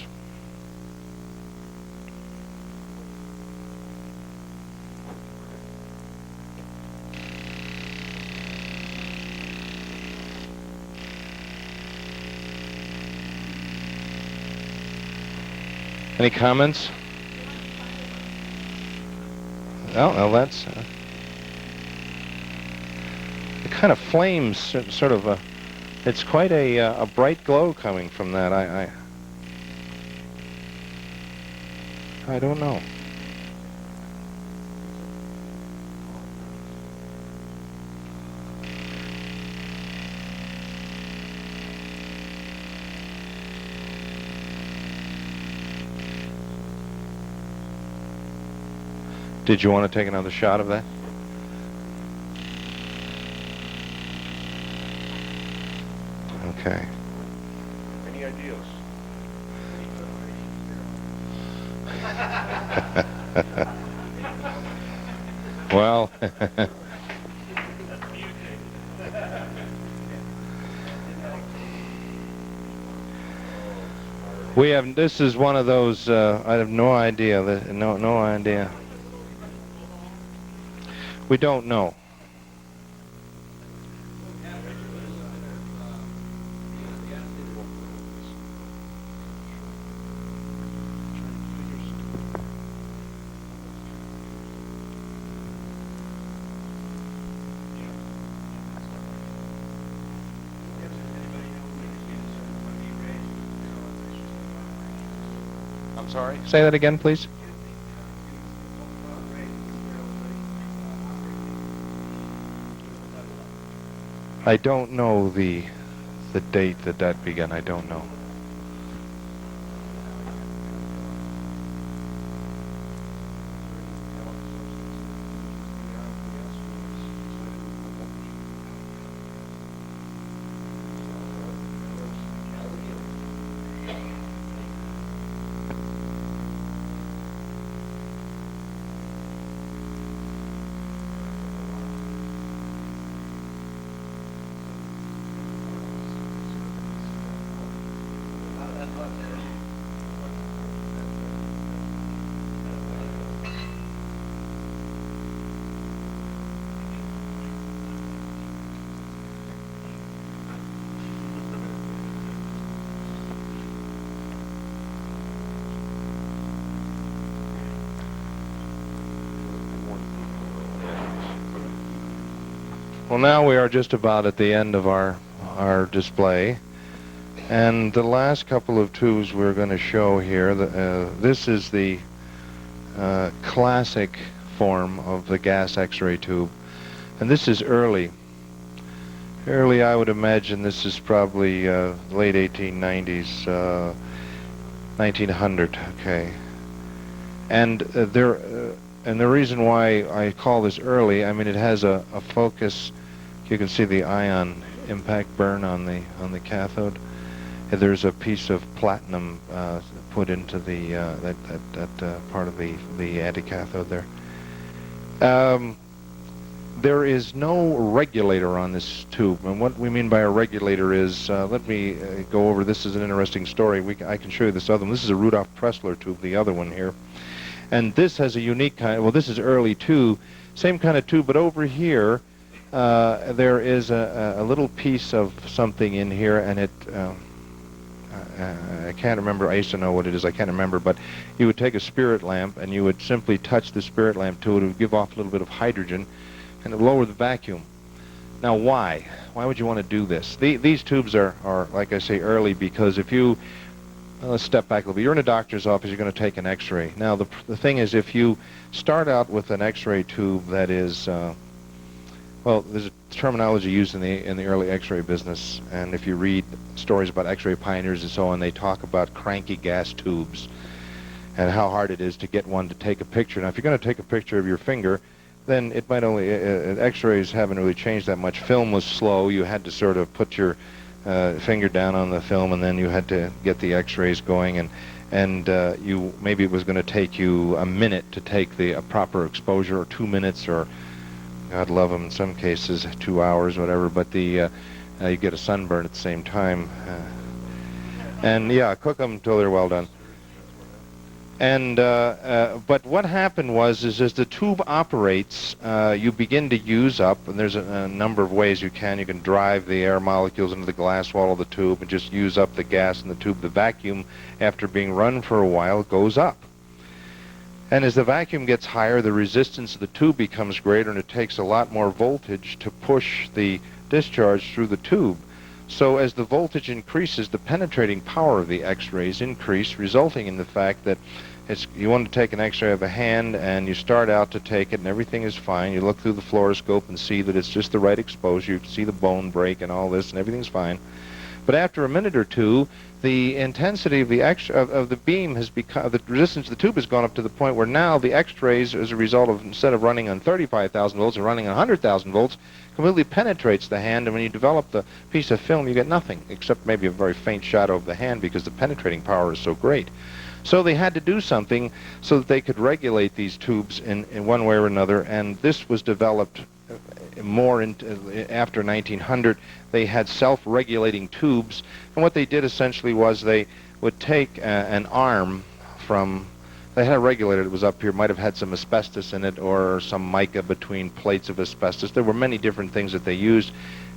Any comments? Well, that's it. Kind of flames, sort of. It's quite a bright glow coming from that. I don't know. Did you want to take another shot of that? Okay. Any ideas? Well, we have. This is one of those. I have no idea. No idea. We don't know. I'm sorry? Say that again, please. I don't know the date that began. I don't know. Well, now we are just about at the end of our display. And the last couple of tubes we're going to show here, this is the classic form of the gas X-ray tube. And this is early. Early, I would imagine this is probably late 1890s, 1900, okay. And the reason why I call this early, I mean, it has a focus. You can see the ion impact burn on the cathode. There's a piece of platinum put into the that part of the anticathode there. There is no regulator on this tube, and what we mean by a regulator is, let me go over, this is an interesting story. I can show you this other one. This is a Rudolf Pressler tube, the other one here. And this has a unique kind, well, this is early too, same kind of tube, but over here, there is a little piece of something in here, and it, I can't remember, I used to know what it is, I can't remember, but you would take a spirit lamp, and you would simply touch the spirit lamp to it. It would give off a little bit of hydrogen, and it would lower the vacuum. Now, why? Why would you want to do this? These tubes are, like I say, early, because if you, let's step back a little bit. You're in a doctor's office, you're going to take an X-ray. Now, the thing is, if you start out with an X-ray tube that is, well, there's a terminology used in the early X-ray business, and if you read stories about X-ray pioneers and so on, they talk about cranky gas tubes and how hard it is to get one to take a picture. Now, if you're going to take a picture of your finger, then it might only, X-rays haven't really changed that much. Film was slow. You had to sort of put your finger down on the film, and then you had to get the X-rays going, and you, maybe it was going to take you a minute to take a proper exposure, or 2 minutes, or God love them in some cases, 2 hours, whatever, but you get a sunburn at the same time. And yeah, cook them until they're well done. And but what happened was, as the tube operates, you begin to use up, and there's a number of ways you can. You can drive the air molecules into the glass wall of the tube and just use up the gas in the tube. The vacuum, after being run for a while, goes up. And as the vacuum gets higher, the resistance of the tube becomes greater, and it takes a lot more voltage to push the discharge through the tube. So as the voltage increases, the penetrating power of the X-rays increase, resulting in the fact that you want to take an X-ray of a hand, and you start out to take it, and everything is fine. You look through the fluoroscope and see that it's just the right exposure. You can see the bone break and all this, and everything's fine. But after a minute or two, the intensity of the beam has become, the resistance of the tube has gone up to the point where now the X-rays, as a result of, instead of running on 35,000 volts, are running on 100,000 volts, completely penetrates the hand, and when you develop the piece of film, you get nothing, except maybe a very faint shadow of the hand, because the penetrating power is so great. So they had to do something so that they could regulate these tubes in one way or another, and this was developed more after 1900. They had self-regulating tubes, and what they did essentially was they would take an arm from, they had a regulator that was up here, might have had some asbestos in it or some mica between plates of asbestos. There were many different things that they used,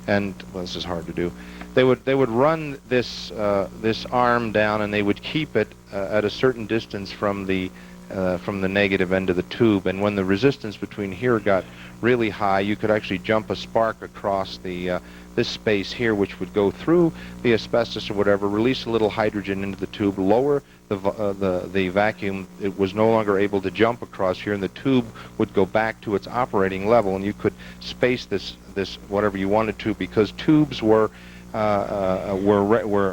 and well, this is hard to do. They would run this arm down, and they would keep it at a certain distance from the negative end of the tube, and when the resistance between here got really high, you could actually jump a spark across this space here, which would go through the asbestos or whatever, release a little hydrogen into the tube, lower the vacuum. It was no longer able to jump across here, and the tube would go back to its operating level, and you could space this whatever you wanted to, because tubes were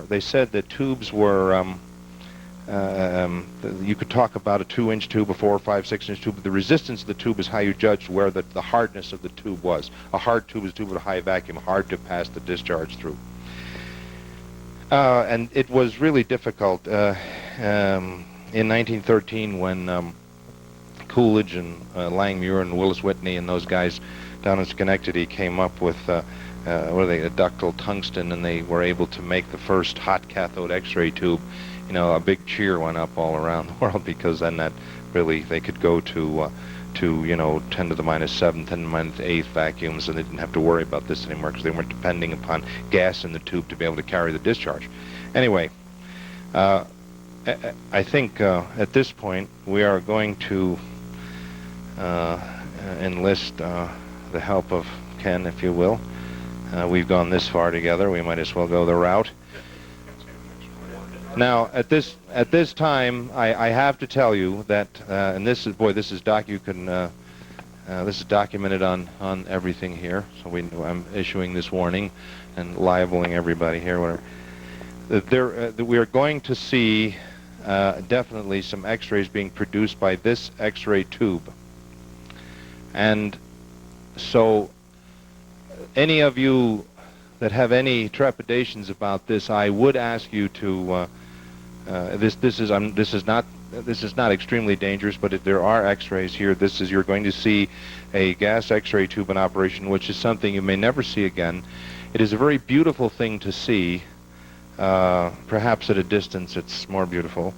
they said that tubes were you could talk about a 2-inch tube, a 4 or 5, 6-inch tube, but the resistance of the tube is how you judged where the hardness of the tube was. A hard tube is a tube with a high vacuum, hard to pass the discharge through. And it was really difficult in 1913 when Coolidge and Langmuir and Willis Whitney and those guys down in Schenectady came up with a ductile tungsten, and they were able to make the first hot cathode X-ray tube. You know, a big cheer went up all around the world, because then that really, they could go to 10 to the minus 7, 10 to the minus 8 vacuums, and they didn't have to worry about this anymore, because they weren't depending upon gas in the tube to be able to carry the discharge. Anyway, I think at this point we are going to enlist the help of Ken, if you will. We've gone this far together, we might as well go the route. Now, at this time, I have to tell you that, and this is this is this is documented on everything here. So I'm issuing this warning and libeling everybody here. Whatever. That we are going to see definitely some X-rays being produced by this X-ray tube, and so any of you that have any trepidations about this, I would ask you to. This is not extremely dangerous, but there are X-rays here. You're going to see a gas X-ray tube in operation, which is something you may never see again. It is a very beautiful thing to see. Perhaps at a distance, it's more beautiful,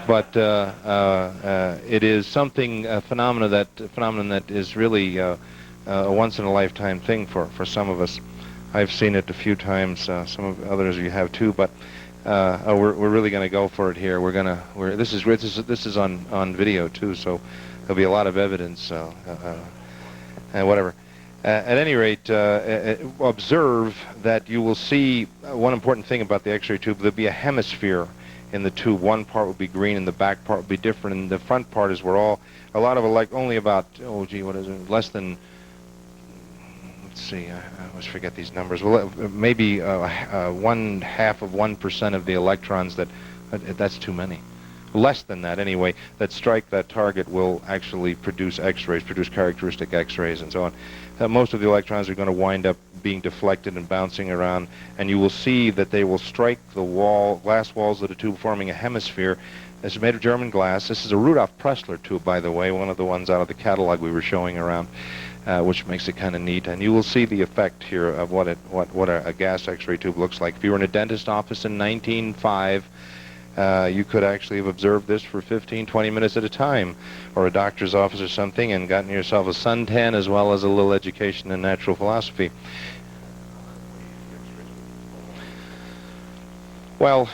but it is something a phenomenon that is really a once-in-a-lifetime thing for some of us. I've seen it a few times. Some of others you have too, but. We're really going to go for it here. This is on video too, so there'll be a lot of evidence and whatever. At any rate, observe that you will see one important thing about the X-ray tube. There'll be a hemisphere in the tube. One part will be green, and the back part will be different. And the front part is where only about less than. Let's see, I always forget these numbers. Well, maybe 1/2 of 1% of the electrons that's too many. Less than that, anyway, that strike that target will actually produce X-rays, produce characteristic X-rays, and so on. Most of the electrons are going to wind up being deflected and bouncing around, and you will see that they will strike the glass walls of the tube, forming a hemisphere. This is made of German glass. This is a Rudolf Pressler tube, by the way, one of the ones out of the catalog we were showing around. Which makes it kind of neat, and you will see the effect here of what a gas X-ray tube looks like. If you were in a dentist office in 1905, you could actually have observed this for 15-20 minutes at a time, or a doctor's office or something, and gotten yourself a suntan as well as a little education in natural philosophy. Well,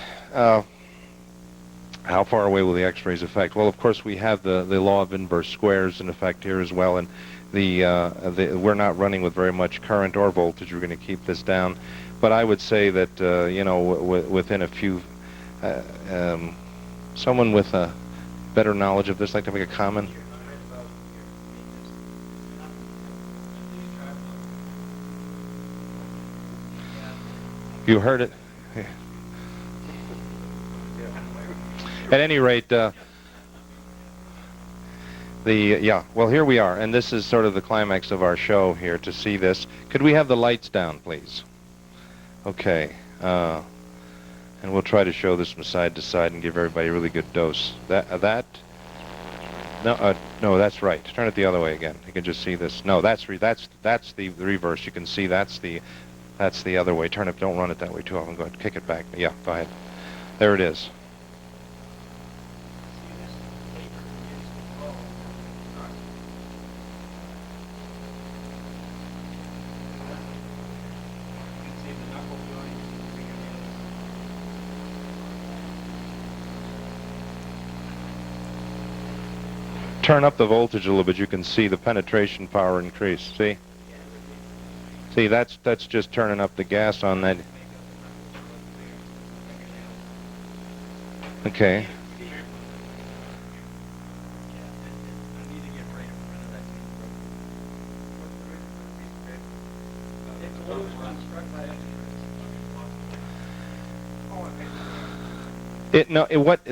how far away will the X-rays affect? Well, of course, we have the law of inverse squares in effect here as well, and we're not running with very much current or voltage. We're going to keep this down, but I would say that within a few, someone with a better knowledge of this like to make a comment. You heard it. At any rate. Well, here we are, and this is sort of the climax of our show here to see this. Could we have the lights down, please? Okay, and we'll try to show this from side to side and give everybody a really good dose. No, that's right. Turn it the other way again. You can just see this. No, that's the reverse. You can see that's the other way. Turn it. Don't run it that way too often. Go ahead, kick it back. Yeah, go ahead. There it is. Turn up the voltage a little bit, you can see the penetration power increase. See, that's just turning up the gas on that. Okay.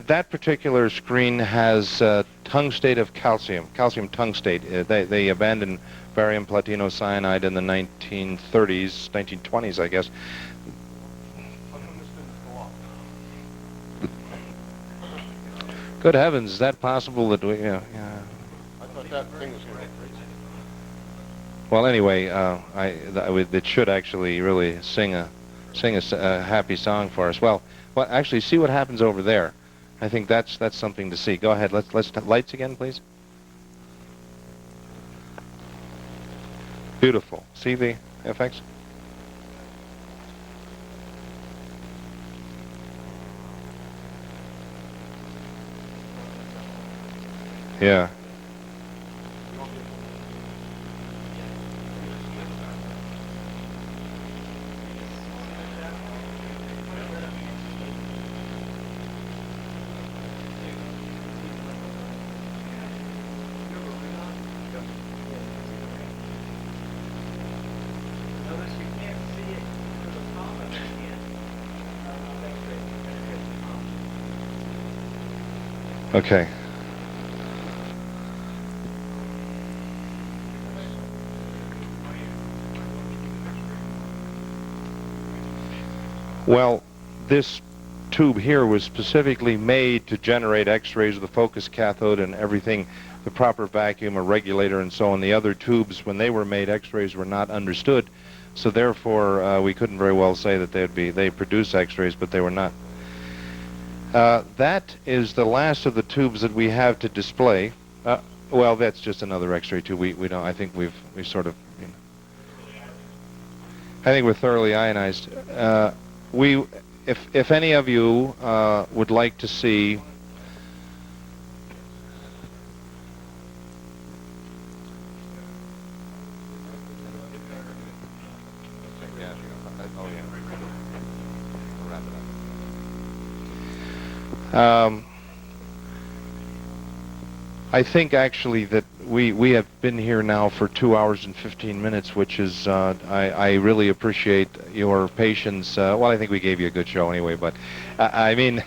That particular screen has tungstate of calcium tungstate. They abandoned barium platino cyanide in the 1930s, 1920s, I guess. Good heavens, is that possible that we? Yeah. I thought that thing was going to crazy. Well, anyway, it should actually really sing a happy song for us. Well, actually, see what happens over there. I think that's something to see. Go ahead. Let's lights again, please. Beautiful. See the effects? Yeah. Okay. Well, this tube here was specifically made to generate X-rays with the focus cathode and everything, the proper vacuum, a regulator, and so on. The other tubes, when they were made, X-rays were not understood, so therefore we couldn't very well say that they produce X-rays, but they were not. That is the last of the tubes that we have to display. Well, that's just another X-ray tube. We don't. I think we sort of. You know, I think we're thoroughly ionized. If any of you would like to see I think actually that we have been here now for 2 hours and 15 minutes, which is, I really appreciate your patience. Well, I think we gave you a good show anyway, but I mean,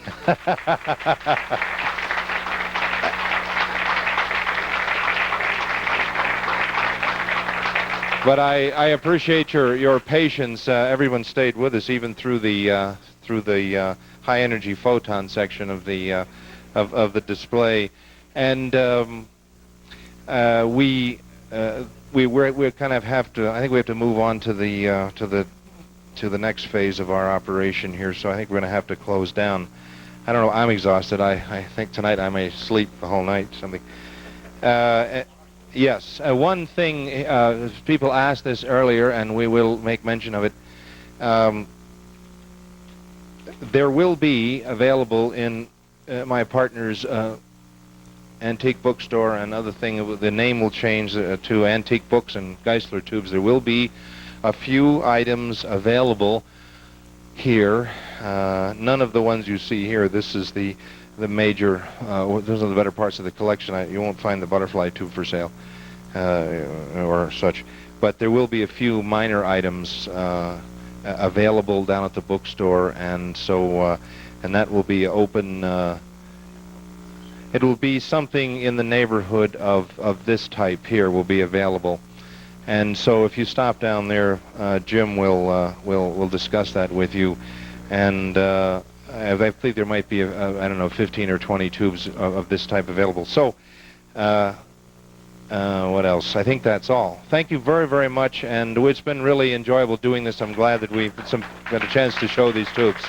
but I appreciate your patience. Everyone stayed with us even through the high energy photon section of the display. And we kind of have to. I think we have to move on to the next phase of our operation here. So I think we're going to have to close down. I don't know. I'm exhausted. I think tonight I may sleep the whole night. Something. Yes. One thing. People asked this earlier, and we will make mention of it. There will be available in my partner's antique bookstore and other thing. The name will change to Antique Books and Geisler Tubes. There will be a few items available here. None of the ones you see here. This is the major. Those are the better parts of the collection. You won't find the butterfly tube for sale or such. But there will be a few minor items available down at the bookstore, and so and that will be open. It will be something in the neighborhood of this type here will be available, and so if you stop down there, Jim will discuss that with you, and I think there might be I don't know 15 or 20 tubes of this type available. So what else? I think that's all. Thank you very, very much, and it's been really enjoyable doing this. I'm glad that we've got a chance to show these tubes.